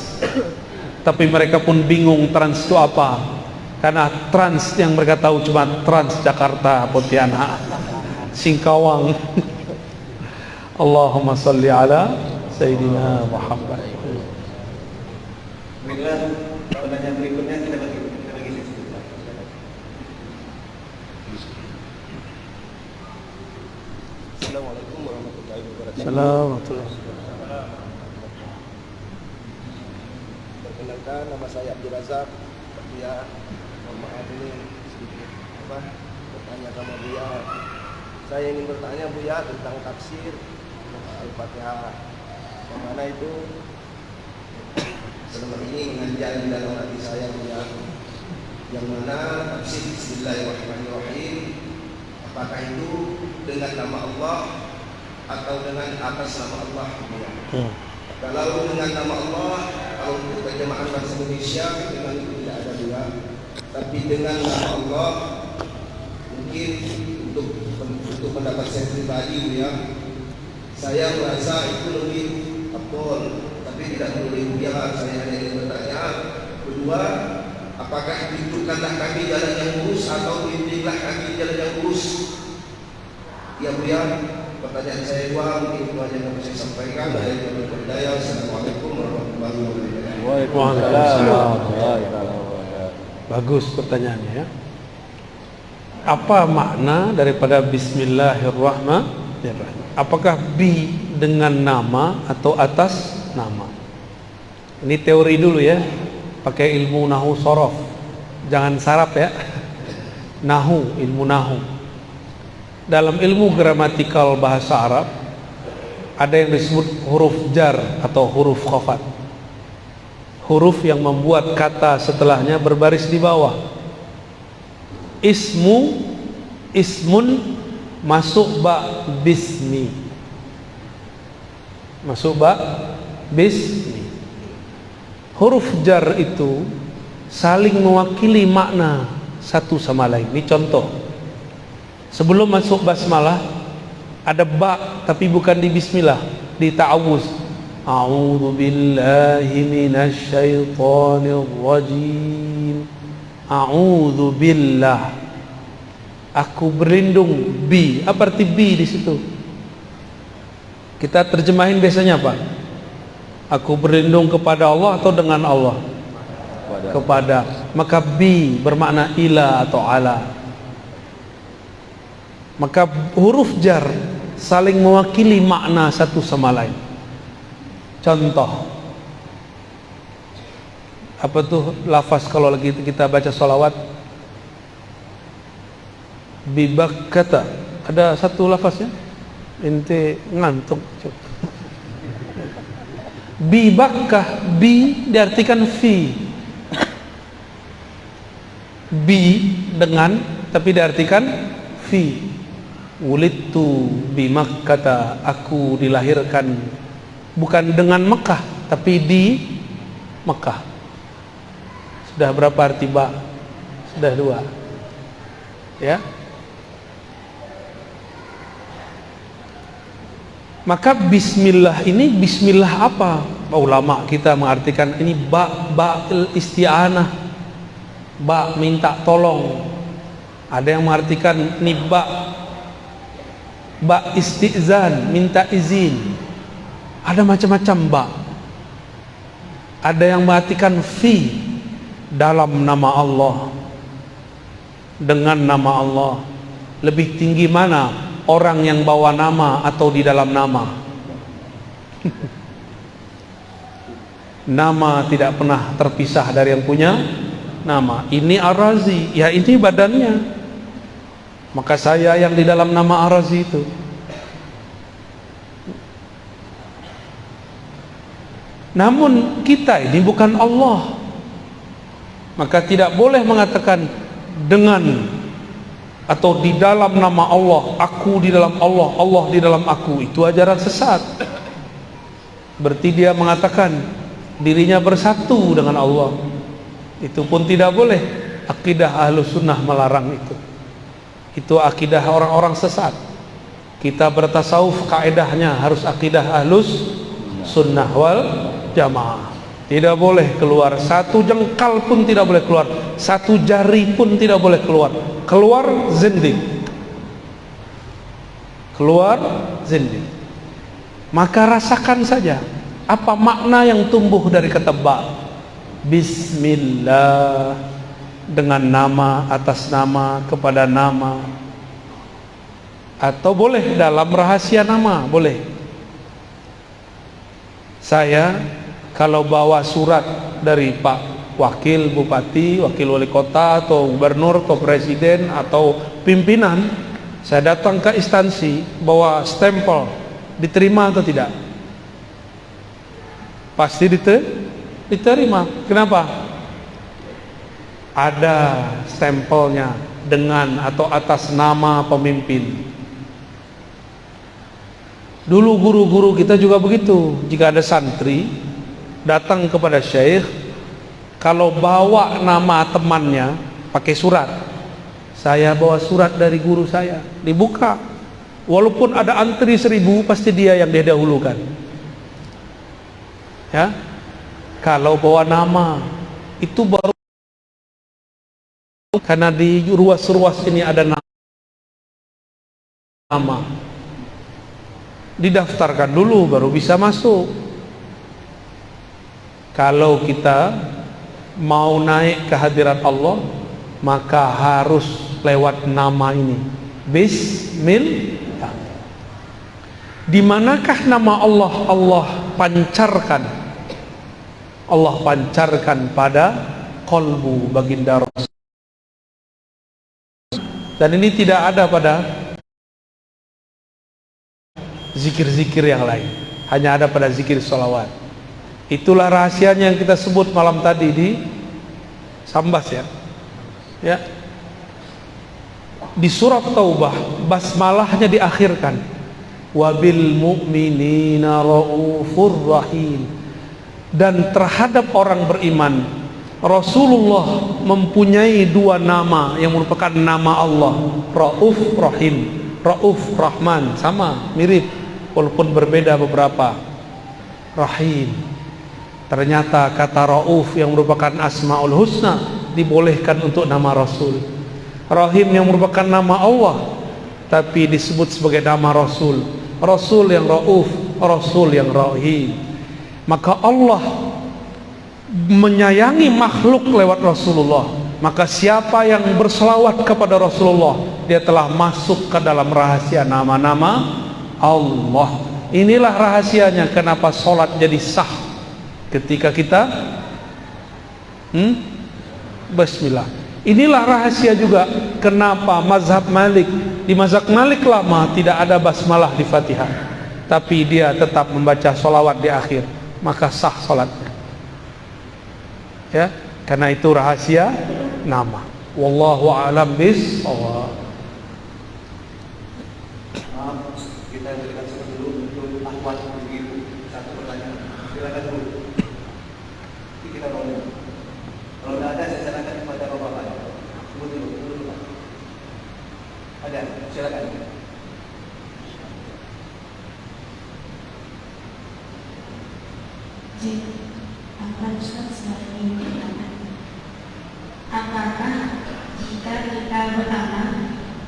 tapi mereka pun bingung trans itu apa. Karena trans yang mereka tahu cuma Trans Jakarta, Pontianak, Singkawang. Allahumma salli ala Sayyidina Muhammad. Baiklah, pertanyaan berikutnya kita bagi. Assalamualaikum warahmatullahi wabarakatuh. Assalamualaikum. Perkenalkan, nama saya Abdul Razak. Ya, mohon maaf ini sedikit bertanya sama Buya. Saya ingin bertanya Buya tentang tafsir Al-Fatihah. Yang mana itu selama ini mengajar di dalam hati saya Buya. Yang mana tafsir Bismillahirrahmanirrahim, apakah itu dengan nama Allah atau dengan atas nama Allah? Kalau dengan nama Allah, kalau terjemahan bahasa Indonesia memang itu tidak ada dua. Tapi dengan nama Allah, mungkin untuk pendapat saya pribadi ya, saya merasa itu lebih betul. Tapi tidak perlu ya, saya hanya ingin bertanya. Kedua, apakah tunjukkanlah kami jalan yang lurus atau bimbinglah kami jalan yang lurus? Ya Bu ya, pertanyaan saya dua, mungkin itu aja yang bisa saya sampaikan. Dari Bapak Berdaya, Assalamualaikum warahmatullahi wabarakatuh. Waalaikumsalam. Bagus pertanyaannya ya. Apa makna daripada Bismillahirrahmanirrahim? Apakah bi dengan nama atau atas nama? Ini teori dulu ya. Pakai ilmu nahu sorof. Jangan sarap ya. Nahu, ilmu nahu. Dalam ilmu gramatikal bahasa Arab ada yang disebut huruf jar atau huruf khafat. Huruf yang membuat kata setelahnya berbaris di bawah. Ismun masuk ba bismi. Masuk ba Bismi. Huruf jar itu saling mewakili makna satu sama lain. Ini contoh. Sebelum masuk basmalah ada ba tapi bukan di bismillah, di ta'awuz. A'udzu billahi minasy syaithanir rajim. A'udzu billah. Aku berlindung bi. Apa arti bi di situ? Kita terjemahin biasanya apa? Aku berlindung kepada Allah atau dengan Allah? Kepada. Maka bi bermakna ila atau ala. Maka huruf jar saling mewakili makna satu sama lain. Contoh, apa tuh lafaz kalau lagi kita baca sholawat? Bibak kata. Ada satu lafaznya. Ente ngantuk. Bibakkah, bi diartikan fi. Bi dengan tapi diartikan fi. Wulidtu bi Makkah, aku dilahirkan bukan dengan Mekah tapi di Mekah. Sudah berapa arti ba? Sudah 2. Ya. Maka bismillah ini bismillah apa? Ulama kita mengartikan ini ba isti'anah, ba minta tolong. Ada yang mengartikan ini ba istizan, minta izin. Ada macam-macam ba. Ada yang mengartikan fi, dalam nama Allah, dengan nama Allah. Lebih tinggi mana? Orang yang bawa nama atau di dalam nama? Nama tidak pernah terpisah dari yang punya nama. Ini Ar-Razi, ya ini badannya. Maka saya yang di dalam nama Ar-Razi itu. Namun kita ini bukan Allah. Maka tidak boleh mengatakan dengan atau di dalam nama Allah, aku di dalam Allah, Allah di dalam aku. Itu ajaran sesat. Berarti dia mengatakan dirinya bersatu dengan Allah. Itu pun tidak boleh. Akidah Ahlus Sunnah melarang itu. Itu akidah orang-orang sesat. Kita bertasawuf kaedahnya harus akidah Ahlus Sunnah wal Jamaah. Tidak boleh keluar satu jengkal pun, tidak boleh keluar satu jari pun, tidak boleh keluar. Keluar zindik. Keluar zindik. Maka rasakan saja apa makna yang tumbuh dari kata ba. Bismillah, dengan nama, atas nama, kepada nama. Atau boleh dalam rahasia nama, boleh. Saya kalau bawa surat dari Pak Wakil Bupati, Wakil Wali Kota, atau Gubernur, atau Presiden, atau pimpinan, saya datang ke instansi, bawa stempel, diterima atau tidak? Pasti diterima. Kenapa? Ada stempelnya dengan atau atas nama pemimpin. Dulu guru-guru kita juga begitu. Jika ada santri datang kepada syekh, kalau bawa nama temannya pakai surat, saya bawa surat dari guru saya, dibuka. Walaupun ada antri 1000, pasti dia yang didahulukan. Ya, kalau bawa nama itu baru, karena di ruas-ruas ini ada nama, didaftarkan dulu baru bisa masuk. Kalau kita mau naik ke hadirat Allah, maka harus lewat nama ini. Bismillah. Di manakah nama Allah? Allah pancarkan pada qalbu baginda Rasul. Dan ini tidak ada pada zikir-zikir yang lain, hanya ada pada zikir sholawat. Itulah rahasianya yang kita sebut malam tadi di Sambas, ya. Ya. Di surat Taubah basmalahnya diakhirkan. wabil mu'minina raufur rahim. Dan terhadap orang beriman, Rasulullah mempunyai dua nama yang merupakan nama Allah, Rauf Rahim. Rauf Rahman, sama, mirip walaupun berbeda beberapa. Rahim, ternyata kata Rauf yang merupakan Asmaul Husna dibolehkan untuk nama Rasul. Rahim yang merupakan nama Allah tapi disebut sebagai nama Rasul. Rasul yang Rauf, Rasul yang Rahim. Maka Allah menyayangi makhluk lewat Rasulullah. Maka siapa yang berselawat kepada Rasulullah, dia telah masuk ke dalam rahasia nama-nama Allah. Inilah rahasianya kenapa sholat jadi sah ketika kita Bismillah. Inilah rahasia juga kenapa mazhab Malik, di mazhab Malik lama tidak ada basmalah di Fatihah, tapi dia tetap membaca sholawat di akhir, maka sah sholatnya. Ya, karena itu rahasia nama. Wallahu a'lam bishawab. Kita berikan dulu untuk Ahmad begitu. Satu pertanyaan. Silakan dulu. Kita rolling. Kalau tidak ada, saya serahkan kepada Bapak. Tunggu dulu. Ada, silakan. Apa Ustaz selain bertahan? Apakah jika kita beramal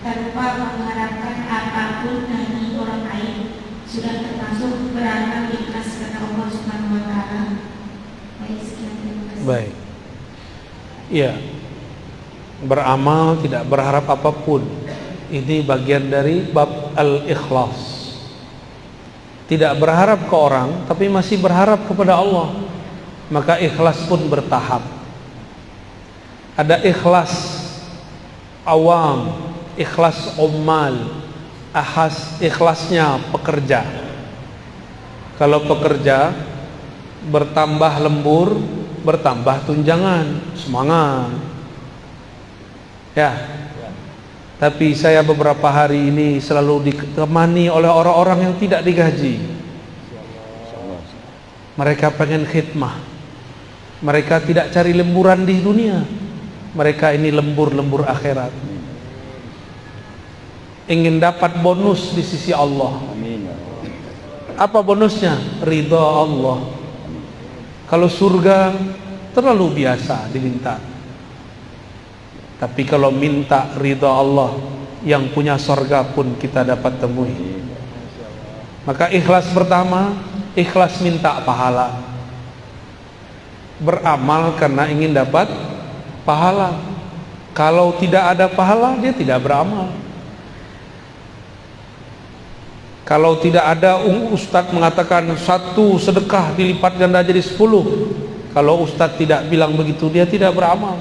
tanpa mengharapkan apapun dari orang lain sudah termasuk beramal ikhlas karena Allah Subhanahu wa taala? Baik, sekian, terima kasih. Baik. Iya. Beramal tidak berharap apapun. Ini bagian dari bab al-ikhlas. Tidak berharap ke orang, tapi masih berharap kepada Allah. Maka ikhlas pun bertahap. Ada ikhlas awam, ikhlas ummal, ikhlasnya pekerja. Kalau pekerja bertambah lembur, bertambah tunjangan, semangat. Ya. Tapi saya beberapa hari ini selalu ditemani oleh orang-orang yang tidak digaji. Mereka pengen khidmah. Mereka tidak cari lemburan di dunia. Mereka ini lembur-lembur akhirat. Ingin dapat bonus di sisi Allah. Apa bonusnya? Ridha Allah. Kalau surga terlalu biasa diminta. Tapi kalau minta ridha Allah, yang punya surga pun kita dapat temui. Maka ikhlas pertama, ikhlas minta pahala. Beramal karena ingin dapat pahala. Kalau tidak ada pahala, dia tidak beramal. Kalau tidak ada, ustadz mengatakan satu sedekah dilipat ganda jadi 10. Kalau ustadz tidak bilang begitu, dia tidak beramal.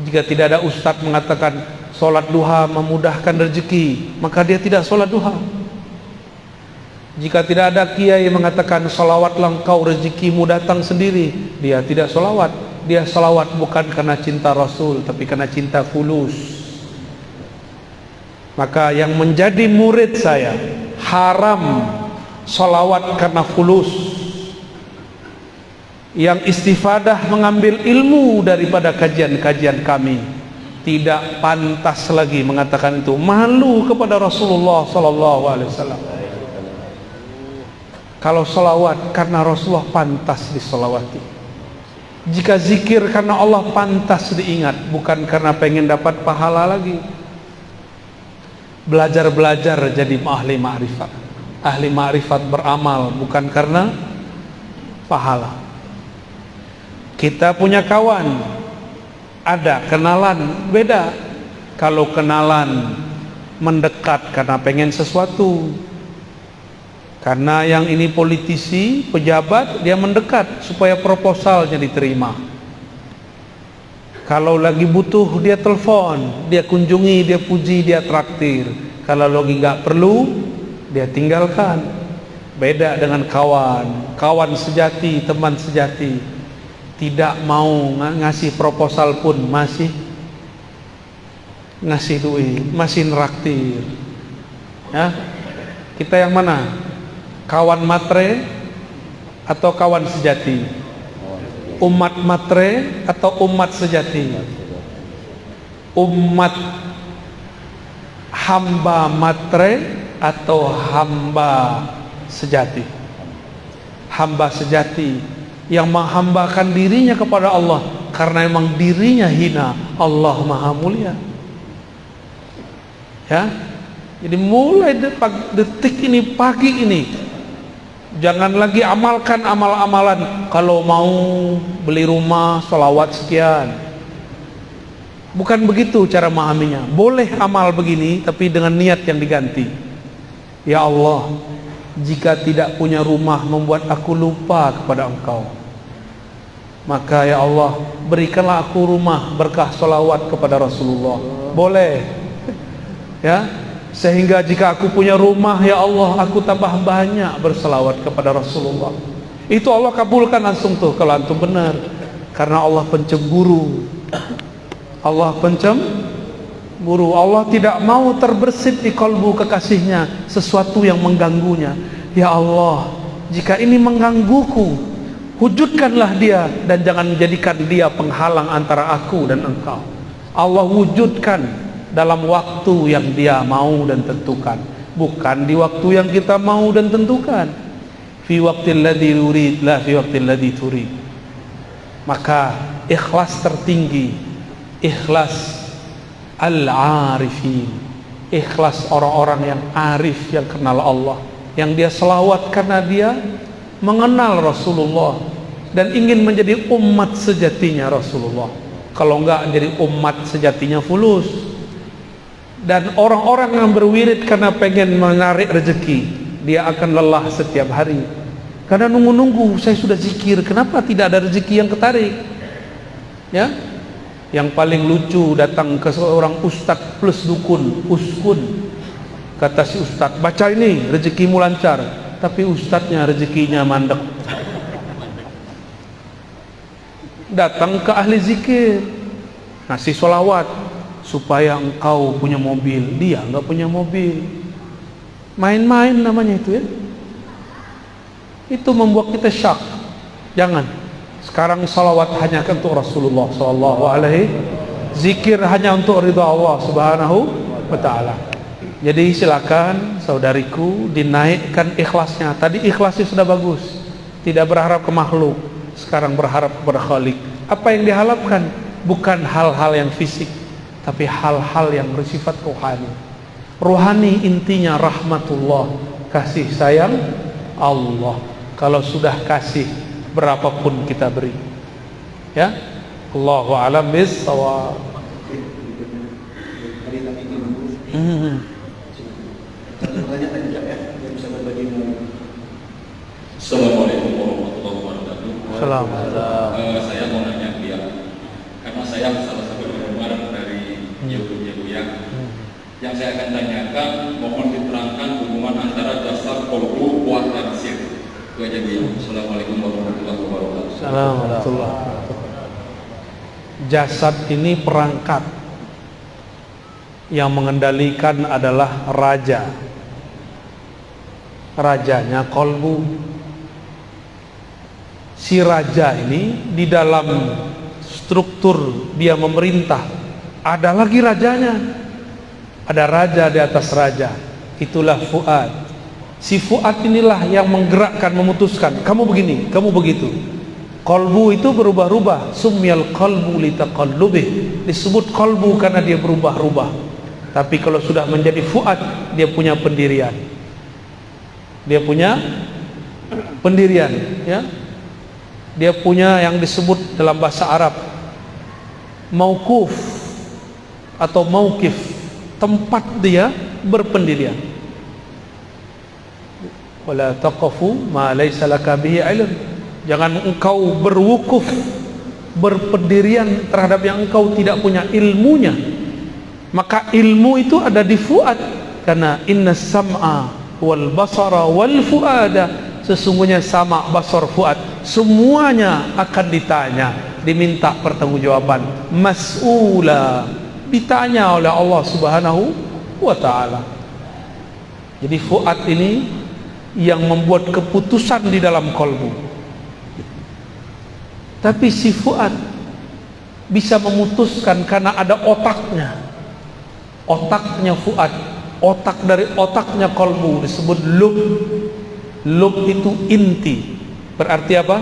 Jika tidak ada ustadz mengatakan sholat duha memudahkan rezeki, maka dia tidak sholat duha. Jika tidak ada kiai mengatakan sholawatlah engkau rezekimu datang sendiri, dia tidak sholawat. Dia sholawat bukan karena cinta Rasul, tapi karena cinta fulus. Maka yang menjadi murid saya haram sholawat karena fulus. Yang istifadah mengambil ilmu daripada kajian-kajian kami, tidak pantas lagi mengatakan itu. Malu kepada Rasulullah sallallahu alaihi wasallam. Kalau salawat karena Rasulullah pantas disolawati. Jika zikir karena Allah pantas diingat, bukan karena pengen dapat pahala lagi. Belajar-belajar jadi ahli ma'rifat. Ahli ma'rifat beramal bukan karena pahala. Kita punya kawan, ada kenalan, beda. Kalau kenalan mendekat karena pengen sesuatu, karena yang ini politisi, pejabat, dia mendekat supaya proposalnya diterima. Kalau lagi butuh, dia telepon, dia kunjungi, dia puji, dia traktir. Kalau lagi nggak perlu, dia tinggalkan. Beda dengan kawan, kawan sejati, teman sejati. Tidak mau ngasih proposal pun masih ngasih duit, masih neraktir. Ya, Kita yang mana? Kawan matre atau kawan sejati? Umat matre atau umat sejati? Umat hamba matre atau hamba sejati? Hamba sejati yang menghambakan dirinya kepada Allah karena memang dirinya hina, Allah maha mulia. Ya, jadi mulai detik ini, pagi ini, jangan lagi amalkan amal-amalan. Kalau mau beli rumah, sholawat sekian. Bukan begitu cara memahaminya. Boleh amal begini, tapi dengan niat yang diganti. Ya Allah, jika tidak punya rumah membuat aku lupa kepada Engkau, maka ya Allah, berikanlah aku rumah berkah sholawat kepada Rasulullah. Boleh. Ya, sehingga jika aku punya rumah, ya Allah, aku tambah banyak berselawat kepada Rasulullah. Itu Allah kabulkan langsung tuh kalau antum benar. Karena Allah pencemburu. Allah pencemburu. Allah tidak mau terbersit di kalbu kekasihnya sesuatu yang mengganggunya. Ya Allah, jika ini menggangguku, wujudkanlah dia dan jangan jadikan dia penghalang antara aku dan Engkau. Allah wujudkan dalam waktu yang dia mau dan tentukan, bukan di waktu yang kita mau dan tentukan. Fi waqtil ladzi yurid la fi waqtil ladzi turid. Maka ikhlas tertinggi, ikhlas al-arifin, ikhlas orang-orang yang arif, yang kenal Allah, yang dia selawat karena dia mengenal Rasulullah dan ingin menjadi umat sejatinya Rasulullah. Kalau enggak jadi umat sejatinya fulus. Dan orang-orang yang berwirid karena pengen menarik rezeki, dia akan lelah setiap hari. Karena nunggu-nunggu, saya sudah zikir, kenapa tidak ada rezeki yang ketarik? Ya, yang paling lucu datang ke seorang ustadz plus dukun, uskun. Kata si ustadz, baca ini rezekimu lancar. Tapi ustadznya rezekinya mandek. Datang ke ahli zikir, ngasih sholawat supaya engkau punya mobil, dia enggak punya mobil. Main-main namanya itu ya. Itu membuat kita syak. Jangan. Sekarang salawat hanya untuk Rasulullah sallallahu alaihi, zikir hanya untuk ridha Allah subhanahu wa ta'ala. Jadi silakan saudariku dinaikkan ikhlasnya. Tadi ikhlasnya sudah bagus, tidak berharap ke makhluk, sekarang berharap kepada Khalik. Apa yang diharapkan bukan hal-hal yang fisik, tapi hal-hal yang bersifat rohani. Rohani intinya rahmatullah, kasih sayang Allah. Kalau sudah kasih, berapapun kita beri. Ya, Allahu a'lam bis-shawab. Assalamualaikum warahmatullahi wabarakatuh. Assalamualaikum. Saya mau nanya dia, karena saya salah satu penggemar dari YouTube-nya Buya. Yang saya akan tanyakan, mohon diterangkan hubungan antara jasad, qalbu, wa tafsir. Itu aja dia. Assalamualaikum warahmatullahi wabarakatuh. Assalamualaikum. Jasad ini perangkat, yang mengendalikan adalah raja. Rajanya qalbu. Si raja ini di dalam struktur dia memerintah, ada lagi rajanya. Ada raja di atas raja. Itulah fuad. Si fuad inilah yang menggerakkan, memutuskan, kamu begini, kamu begitu. Qalbu itu berubah-ubah. Sumyal qalbu litaqallubih. Disebut qalbu karena dia berubah-ubah. Tapi kalau sudah menjadi fuad, dia punya pendirian. Dia punya pendirian, ya. Dia punya yang disebut dalam bahasa Arab mauquf atau mauqif, tempat dia berpendirian. Wala taqafu ma laysa laka bihi ilm. Jangan engkau berwukuf, berpendirian terhadap yang engkau tidak punya ilmunya. Maka ilmu itu ada di fuad, karena inna sam'a wal basara wal fuada, sesungguhnya sama, basar, fuad, semuanya akan ditanya, diminta pertanggungjawaban, mas'ula, ditanya oleh Allah Subhanahu wa ta'ala. Jadi fuad ini yang membuat keputusan di dalam kolbu. Tapi si fuad bisa memutuskan karena ada otaknya. Otaknya fuad, otak dari otaknya kolbu disebut lub. Lub itu inti. Berarti apa?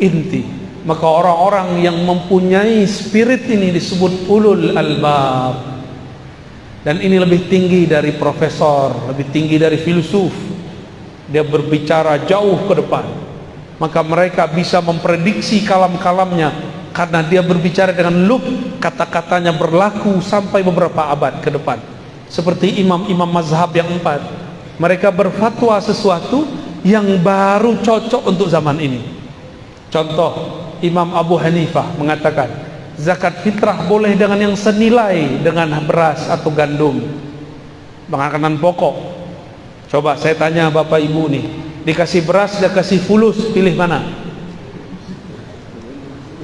Inti. Maka orang-orang yang mempunyai spirit ini disebut ulul albab. Dan ini lebih tinggi dari profesor, lebih tinggi dari filsuf. Dia berbicara jauh ke depan. Maka mereka bisa memprediksi kalam-kalamnya karena dia berbicara dengan lub, kata-katanya berlaku sampai beberapa abad ke depan. Seperti imam-imam mazhab yang 4. Mereka berfatwa sesuatu yang baru cocok untuk zaman ini. Contoh, Imam Abu Hanifah mengatakan zakat fitrah boleh dengan yang senilai dengan beras atau gandum, makanan pokok. Coba saya tanya bapak ibu nih, dikasih beras, dia kasih fulus, pilih mana?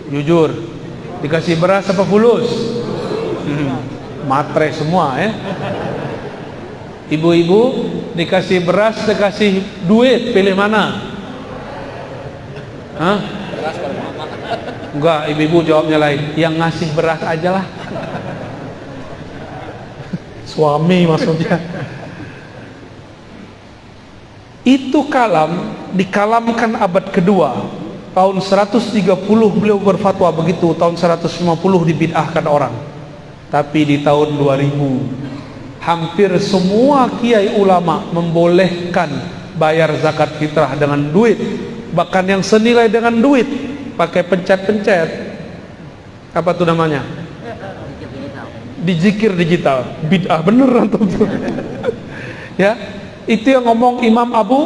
Jujur, dikasih beras apa fulus? Matre semua ya. Ibu-ibu dikasih beras, dikasih duit, pilih mana? Hah? Enggak, ibu-ibu jawabnya lain. Yang ngasih beras aja lah. Suami maksudnya. Itu kalam dikalamkan abad kedua. Tahun 130 beliau berfatwa begitu. Tahun 150 dibid'ahkan orang. Tapi di tahun 2000 hampir semua kiai ulama membolehkan bayar zakat fitrah dengan duit. Bahkan yang senilai dengan duit. Pakai pencet-pencet, apa tuh namanya? Dijikir digital. Bid'ah beneran tuh. Ya, itu yang ngomong Imam Abu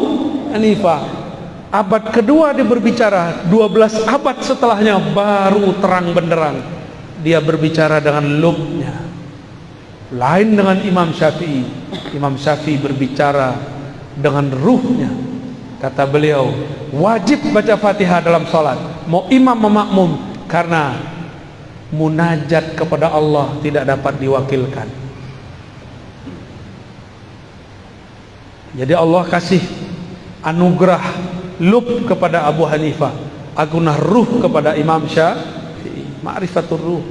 Hanifah. Abad kedua dia berbicara, 12 abad setelahnya baru terang benderang dia berbicara dengan lubnya. Lain dengan Imam Syafi'i. Imam Syafi'i berbicara dengan ruhnya. Kata beliau, wajib baca Fatihah dalam sholat, mau imam mau makmum, karena munajat kepada Allah tidak dapat diwakilkan. Jadi Allah kasih anugerah lub kepada Abu Hanifah, agunah ruh kepada Imam Syafi'i, ma'rifatul ruh.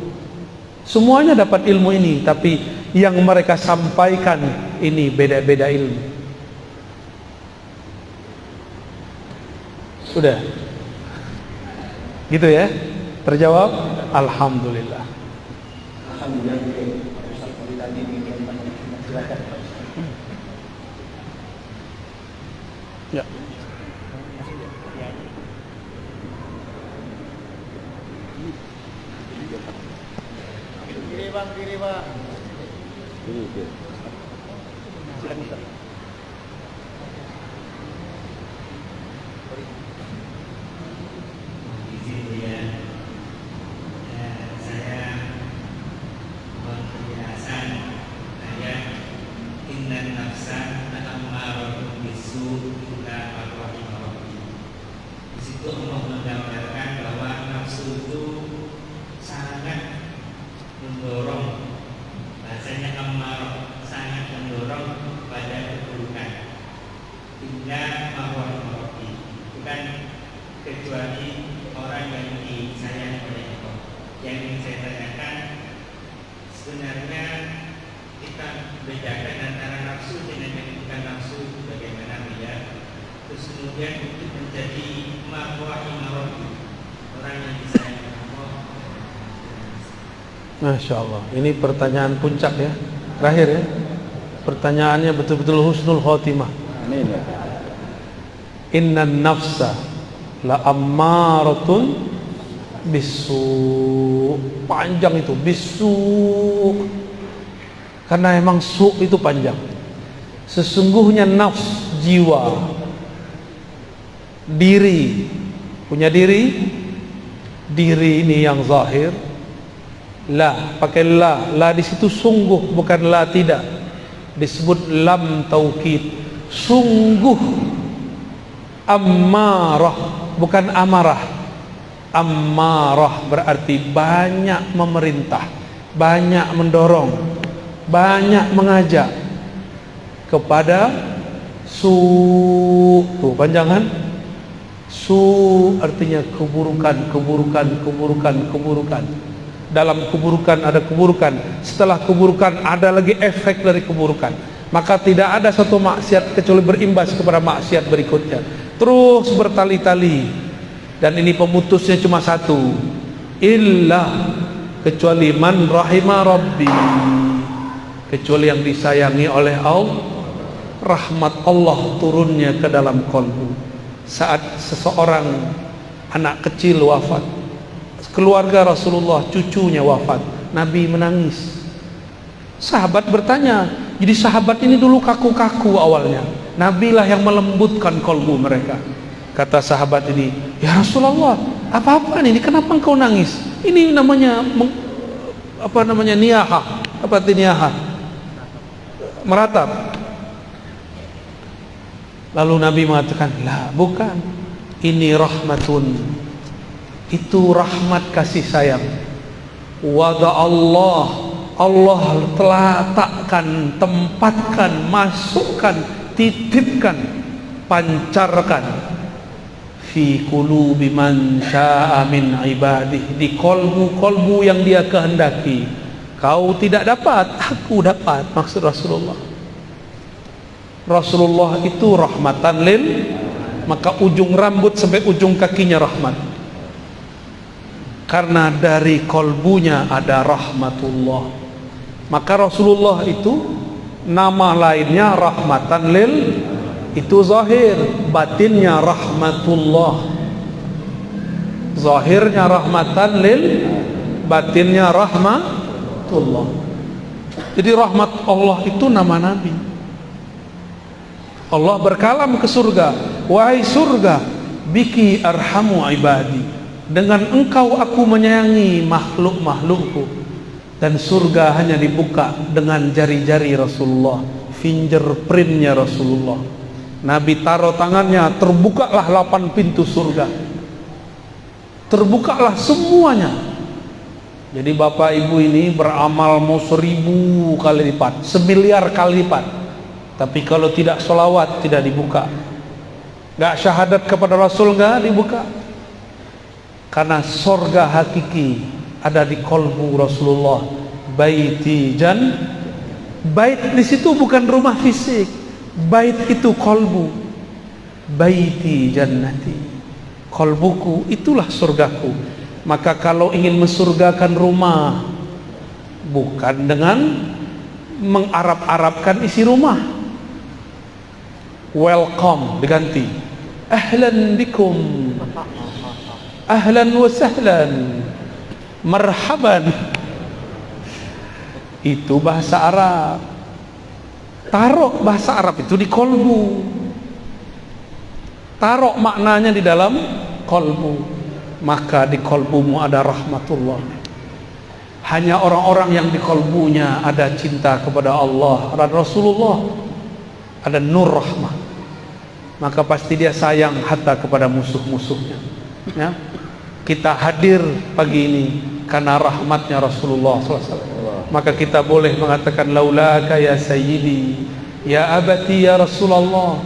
Semuanya dapat ilmu ini, tapi yang mereka sampaikan ini beda-beda ilmu. Sudah gitu ya, terjawab. Alhamdulillah. Ya. Kiri bang. Silakan. Kecuali orang yang disayang oleh Allah. Yang ingin saya tanyakan, sebenarnya kita bedakan antara nafsu dengan yang bukan nafsu bagaimana ya? Terus kemudian untuk menjadi marwah imarati, orang yang disayang oleh Allah. Masya Allah, ini pertanyaan puncak ya, terakhir ya. Pertanyaannya betul-betul husnul khotimah. Amin. Innan nafsa la ammaratun bisu. Panjang itu bisu, karena emang su itu panjang. Sesungguhnya nafs, jiwa, diri, punya diri. Diri ini yang zahir. La, pakai la di situ sungguh, bukan la tidak. Disebut lam taukid, sungguh. Ammarah, bukan amarah. Ammarah berarti banyak memerintah, banyak mendorong, banyak mengajak kepada Su, tuh panjangan. Su artinya keburukan, keburukan, keburukan, keburukan. Dalam keburukan ada keburukan. Setelah keburukan ada lagi efek dari keburukan. Maka tidak ada satu maksiat kecuali berimbas kepada maksiat berikutnya. Terus bertali-tali. Dan ini pemutusnya cuma satu. Illa, kecuali man rahima rabbi, kecuali yang disayangi oleh Allah. Rahmat Allah turunnya ke dalam kolbu saat seseorang anak kecil wafat. Keluarga Rasulullah, cucunya wafat, Nabi menangis. Sahabat bertanya, jadi sahabat ini dulu kaku-kaku awalnya, Nabi lah yang melembutkan kolbu mereka. Kata sahabat ini, ya Rasulullah, apa-apa ini, kenapa engkau nangis? Ini namanya niyahah. Apa itu niyahah? Meratap. Lalu Nabi mengatakan, lah bukan, ini rahmatun, itu rahmat kasih sayang. Wada Allah telah letakkan, tempatkan, masukkan, titipkan, pancarkan fi qulubi man syaa min ibadihi, di kolbu-kolbu yang dia kehendaki. Kau tidak dapat, aku dapat, maksud Rasulullah. Rasulullah itu rahmatan lil, maka ujung rambut sampai ujung kakinya rahmat. Karena dari kolbunya ada rahmatullah. Maka Rasulullah itu nama lainnya rahmatan lil, itu zahir, batinnya rahmatullah. Zahirnya rahmatan lil, batinnya rahmatullah. Jadi rahmat Allah itu nama Nabi. Allah berkalam ke surga, wahai surga, biki arhamu ibadi, dengan engkau aku menyayangi makhluk-makhlukku. Dan surga hanya dibuka dengan jari-jari Rasulullah, fingerprintnya Rasulullah. Nabi taruh tangannya, terbukalah 8 pintu surga, terbukalah semuanya. Jadi bapak ibu ini beramal mau 1000 kali lipat, 1.000.000.000 kali lipat, tapi kalau tidak sholawat tidak dibuka. Gak syahadat kepada Rasul gak dibuka. Karena surga hakiki ada di kolbu Rasulullah. Baiti jan, bait di situ bukan rumah fisik, bait itu kolbu. Baiti jannati, kolbuku itulah surgaku. Maka kalau ingin mensurgakan rumah, bukan dengan mengarab-arabkan isi rumah. Welcome diganti ahlan bikum, ahlan wa sahlan, marhaban. Itu bahasa Arab. Taruh bahasa Arab itu di kolbu, taruh maknanya di dalam kolbu. Maka di kolbumu ada rahmatullah. Hanya orang-orang yang di kolbunya ada cinta kepada Allah dan Rasulullah, ada nur rahmah, maka pasti dia sayang hatta kepada musuh-musuhnya. Ya, kita hadir pagi ini karena rahmatnya Rasulullah SAW. Maka kita boleh mengatakan laulaka ya sayyidi, ya abati ya Rasulullah,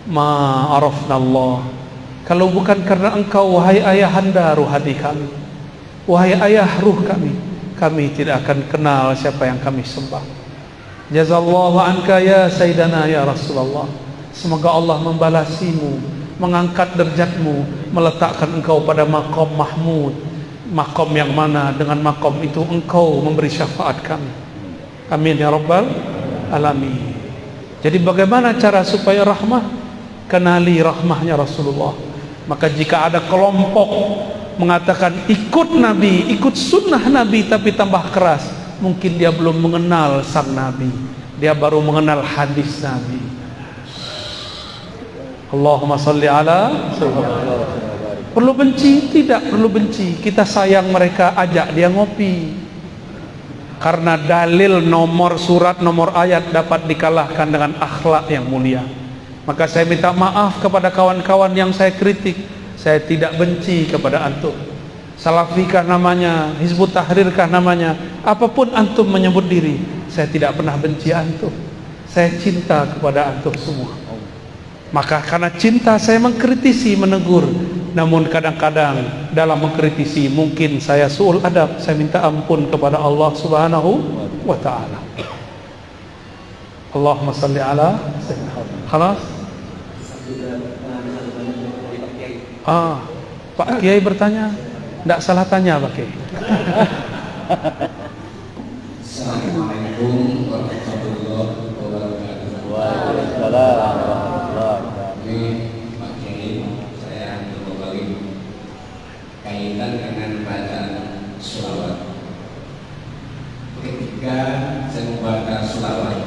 ma arafna Allah. Kalau bukan karena engkau wahai ayahanda ruhani kami, wahai ayah ruh kami, kami tidak akan kenal siapa yang kami sembah. Jazallahu anka ya sayyidana ya Rasulullah. Semoga Allah membalasimu, mengangkat derajatmu, meletakkan engkau pada maqam mahmud. Maqam yang mana dengan maqam itu engkau memberi syafaat kami. Amin ya rabbal alamin. Jadi bagaimana cara supaya rahmah? Kenali rahmahnya Rasulullah. Maka jika ada kelompok mengatakan ikut Nabi, ikut sunnah Nabi tapi tambah keras, mungkin dia belum mengenal sang Nabi, dia baru mengenal hadis Nabi. Allahumma salli ala. Perlu benci? Tidak perlu benci. Kita sayang mereka, ajak dia ngopi. Karena dalil nomor surat, nomor ayat dapat dikalahkan dengan akhlak yang mulia. Maka saya minta maaf kepada kawan-kawan yang saya kritik. Saya tidak benci kepada antum. Salafikah namanya, Hizbut Tahrirkah namanya, apapun antum menyebut diri, saya tidak pernah benci antum. Saya cinta kepada antum semua. Maka karena cinta saya mengkritisi, menegur. Namun kadang-kadang dalam mengkritisi mungkin saya suul adab, saya minta ampun kepada Allah Subhanahu wa ta'ala. Allahumma salli ala sayyidina Muhammad. Khalas? Pak Kiai bertanya, tidak salah tanya Pak Kiai. Assalamualaikum warahmatullahi wabarakatuh. Waalaikumsalam warahmatullahi wabarakatuh. Ini Pak Kiai, saya berbagi kaitan dengan bacaan sholawat. Ketika saya membaca sholawat,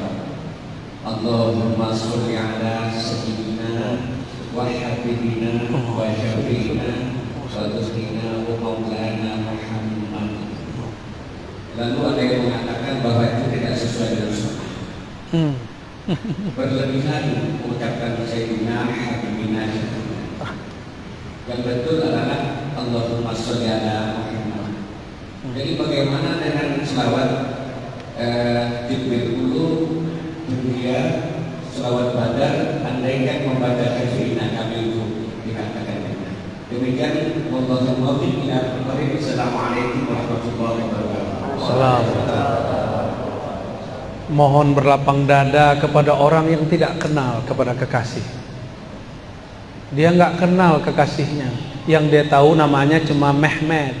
Allahumma sholli ala sayyidina wa habibina wa syafi'ina wa tusqina wa maulana Muhammad. Lalu ada yang mengatakan bahwa itu tidak sesuai dengan sunnah. Berlebihan mengucapkan sayyidina habibina. Yang betul adalah Allahumma sholli ala Muhammad. Jadi bagaimana dengan selawat Jibril dulu, dunia, selawat badar, andaikan membaca sayyidina kami itu dikatakan. Demikian Allahumma bi'ina al-Fatihah. Assalamualaikum warahmatullahi wabarakatuh. Salam. Mohon berlapang dada kepada orang yang tidak kenal kepada kekasih. Dia nggak kenal kekasihnya. Yang dia tahu namanya cuma Mehmet.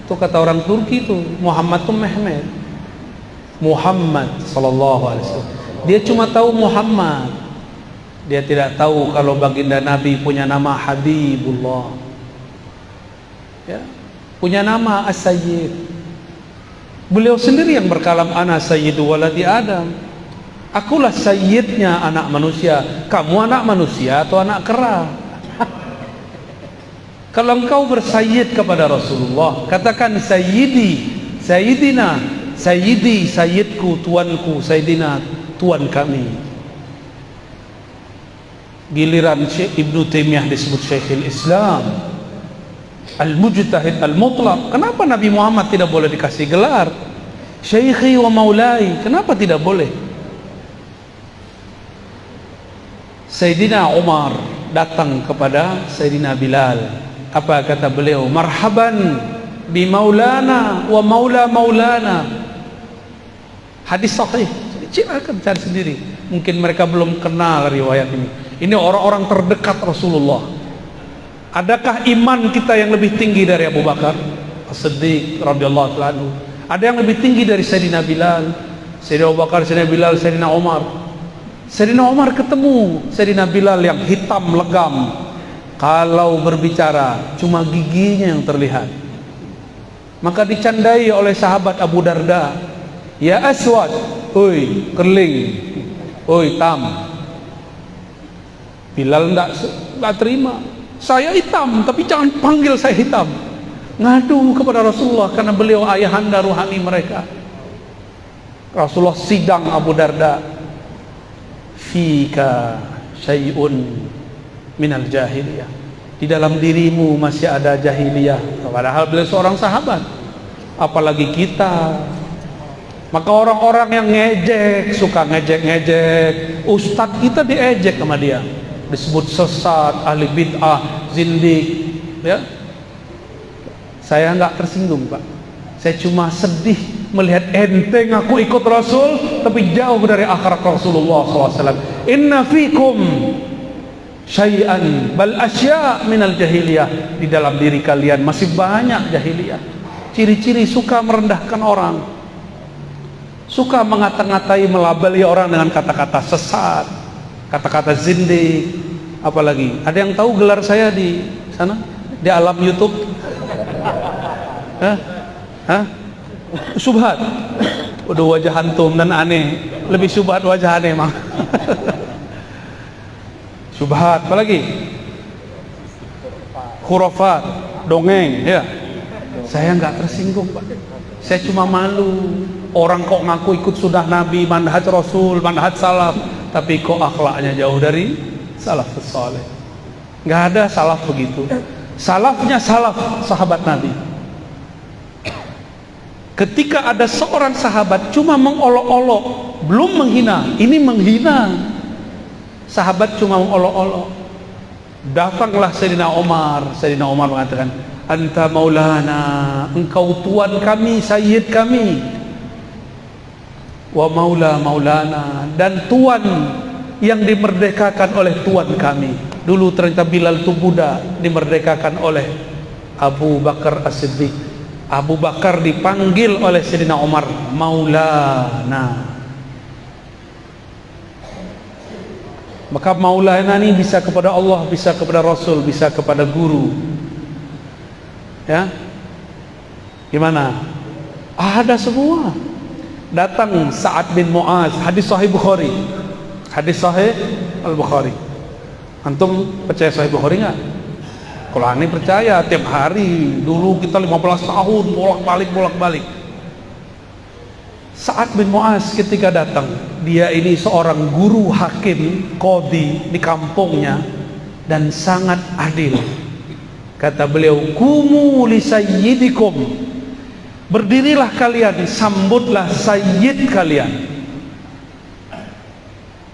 Itu kata orang Turki itu, Muhammad itu Mehmet. Muhammad sallallahu alaihi wasallam. Dia cuma tahu Muhammad. Dia tidak tahu kalau baginda Nabi punya nama Habibullah. Ya, punya nama As-Sayyid. Beliau sendiri yang berkalam, ana sayyidu waladi Adam. Akulah sayyidnya anak manusia. Kamu anak manusia atau anak kera? Kalau engkau bersayyid kepada Rasulullah, katakan sayyidi, sayyidina, sayyidi, sayyidku, tuanku, sayyidina, tuan kami. Giliran Syekh Ibnu Taimiyah disebut Syekhul Islam, Al-Mujtahid Al-Mutlaq. Kenapa Nabi Muhammad tidak boleh dikasih gelar Syekhi wa Maulai? Kenapa tidak boleh? Sayyidina Umar datang kepada Sayyidina Bilal. Apa kata beliau? Marhaban bi maulana wa maula maulana. Hadis sahih. Silakan cari sendiri. Mungkin mereka belum kenal riwayat ini. Ini orang-orang terdekat Rasulullah. Adakah iman kita yang lebih tinggi dari Abu Bakar As-Siddiq radhiyallahu anhu? Ada yang lebih tinggi dari Sayyidina Bilal, Sayyidina Abu Bakar, Sayyidina Bilal, Sayyidina Umar. Sayyidina Umar ketemu Sayyidina Bilal yang hitam legam. Kalau berbicara cuma giginya yang terlihat. Maka dicandai oleh sahabat Abu Darda, ya Aswad, oi kerling, oi tam. Bilal enggak terima. Saya hitam, tapi jangan panggil saya hitam. Ngadu kepada Rasulullah karena beliau ayahanda ruhani mereka. Rasulullah sidang Abu Darda. Fika syai'un minal jahiliyah. Di dalam dirimu masih ada jahiliyah. Padahal beliau seorang sahabat. Apalagi kita. Maka orang-orang yang ngejek, suka ngejek-ngejek, ustadz kita diejek sama dia. Disebut sesat, ahli bid'ah, zindik, ya. Saya nggak tersinggung Pak. Saya cuma sedih melihat ente ngaku ikut Rasul tapi jauh dari akhlak Rasulullah SAW. Inna fikum syai'an bal asya' minal jahiliyah. Di dalam diri kalian masih banyak jahiliyah. Ciri-ciri suka merendahkan orang, suka mengata-ngatai, melabeli orang dengan kata-kata sesat, kata-kata zindik. Apalagi ada yang tahu gelar saya di sana di alam YouTube? Hah? Subhat. Udah wajah antum dan aneh. Lebih subhat wajah aneh mah. Subhat. Apalagi? Khurafat, dongeng, ya. Saya nggak tersinggung Pak. Saya cuma malu. Orang kok ngaku ikut sunnah Nabi, manhaj Rasul, manhaj salaf, tapi kok akhlaknya jauh dari salafus saleh. Nggak ada salaf begitu. Salafnya salaf sahabat Nabi. Ketika ada seorang sahabat cuma mengolok-olok, belum menghina, ini menghina. Sahabat cuma mengolok-olok. Datanglah Sayyidina Umar. Sayyidina Umar mengatakan, anta maulana, engkau tuan kami, sayyid kami. Wa maulana, dan tuan yang dimerdekakan oleh tuan kami. Dulu ternyata Bilal itu budak, dimerdekakan oleh Abu Bakar As-Siddiq. Abu Bakar dipanggil oleh Sayyidina Umar maulana. Maka maulana ini bisa kepada Allah, bisa kepada Rasul, bisa kepada guru. Ya, gimana? Ada semua. Datang Sa'ad bin Mu'az, hadis Sahih Bukhari, hadis Sahih Al-Bukhari. Antum percaya Sahih Bukhari nggak? Kalau aneh percaya, tiap hari. Dulu kita 15 tahun bolak-balik. Sa'ad bin Mu'az ketika datang, dia ini seorang guru hakim, qadhi di kampungnya, dan sangat adil. Kata beliau, kumu li sayyidikum, berdirilah kalian, sambutlah sayyid kalian.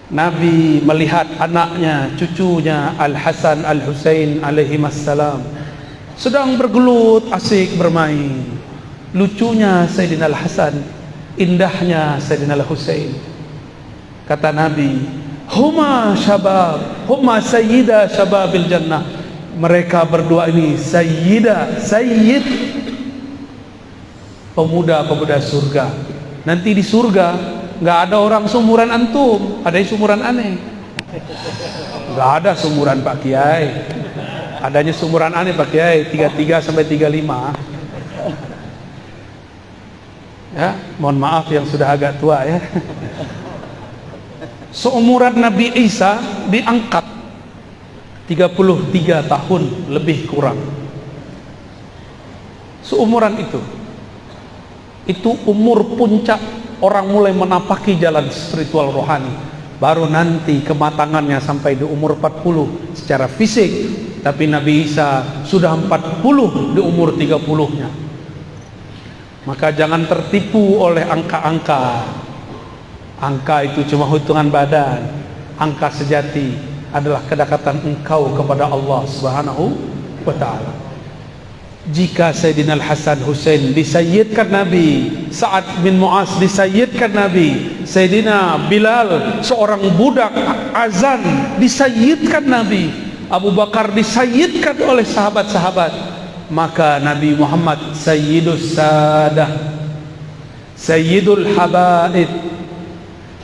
Nabi melihat anaknya, cucunya Al-Hasan Al-Husain alaihimassalam sedang bergelut, asik bermain. Lucunya Sayyidina Al-Hasan, indahnya Sayyidina Al-Husain. Kata Nabi, huma syabab, huma sayyida syababil jannah. Mereka berdua ini sayyid pemuda-pemuda surga. Nanti di surga nggak ada orang sumuran antum, ada yang sumuran aneh. Nggak ada sumuran Pak Kiai, adanya sumuran aneh Pak Kiai 33 sampai 35. Ya, mohon maaf yang sudah agak tua ya. Seumuran Nabi Isa diangkat 33 tahun lebih kurang. Seumuran itu umur puncak orang mulai menapaki jalan spiritual rohani. Baru nanti kematangannya sampai di umur 40 secara fisik. Tapi Nabi Isa sudah 40 di umur 30-nya. Maka jangan tertipu oleh angka-angka. Angka itu cuma hitungan badan. Angka sejati adalah kedekatan engkau kepada Allah Subhanahu wa ta'ala. Jika Sayyidina Al-Hasan Husain disayyidkan Nabi, Sa'ad bin Mu'az disayyidkan Nabi, Sayyidina Bilal seorang budak azan disayyidkan Nabi, Abu Bakar disayyidkan oleh sahabat-sahabat, maka Nabi Muhammad Sayyidus Sadah, Sayyidul Habaib,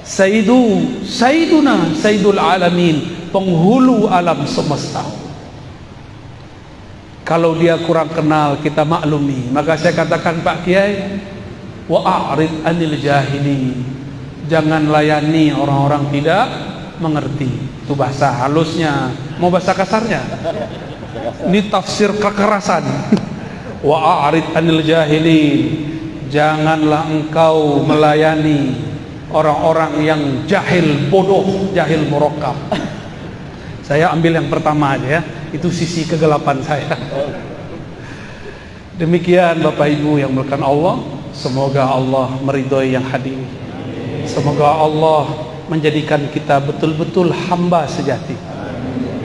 Sayyiduna Sayyidul Alamin, penghulu alam semesta. Kalau dia kurang kenal, kita maklumi. Maka saya katakan Pak Kiai, wa'arid anil jahili, jangan layani orang-orang tidak mengerti. Itu bahasa halusnya. Mau bahasa kasarnya? Ini tafsir kekerasan. Wa'arid anil jahilin, janganlah engkau melayani orang-orang yang jahil, bodoh, jahil murakkab. Saya ambil yang pertama aja ya, itu sisi kegelapan saya. Demikian Bapak Ibu yang melakukan Allah, semoga Allah meridhoi yang hadir. Semoga Allah menjadikan kita betul-betul hamba sejati.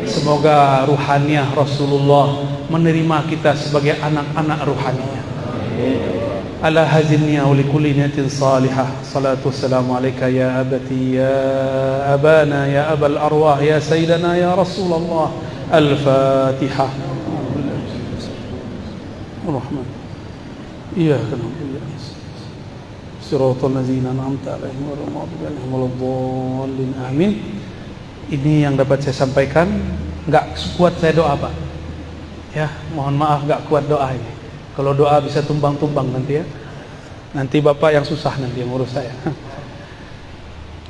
Semoga ruhaniyah Rasulullah menerima kita sebagai anak-anak ruhaniyah. Ala hazinniya wa likulli niyatin salihah. Salatu wassalamu alaika ya abati ya abana ya abal arwah ya sayyidana ya Rasulullah. Al-Fatihah. Ar-Rahman. Iyyaka na'budu wa iyyaka nasta'in. Shiratal ladzina an'amta 'alaihim ghairil maghdubi 'alaihim waladdallin. Amin. Ini yang dapat saya sampaikan. Enggak kuat saya doa, Pak. Ya, mohon maaf enggak kuat doa ini. Kalau doa bisa tumbang-tumbang nanti ya. Nanti Bapak yang susah nanti yang urus saya.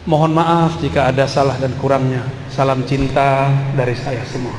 Mohon maaf jika ada salah dan kurangnya. Salam cinta dari saya semua.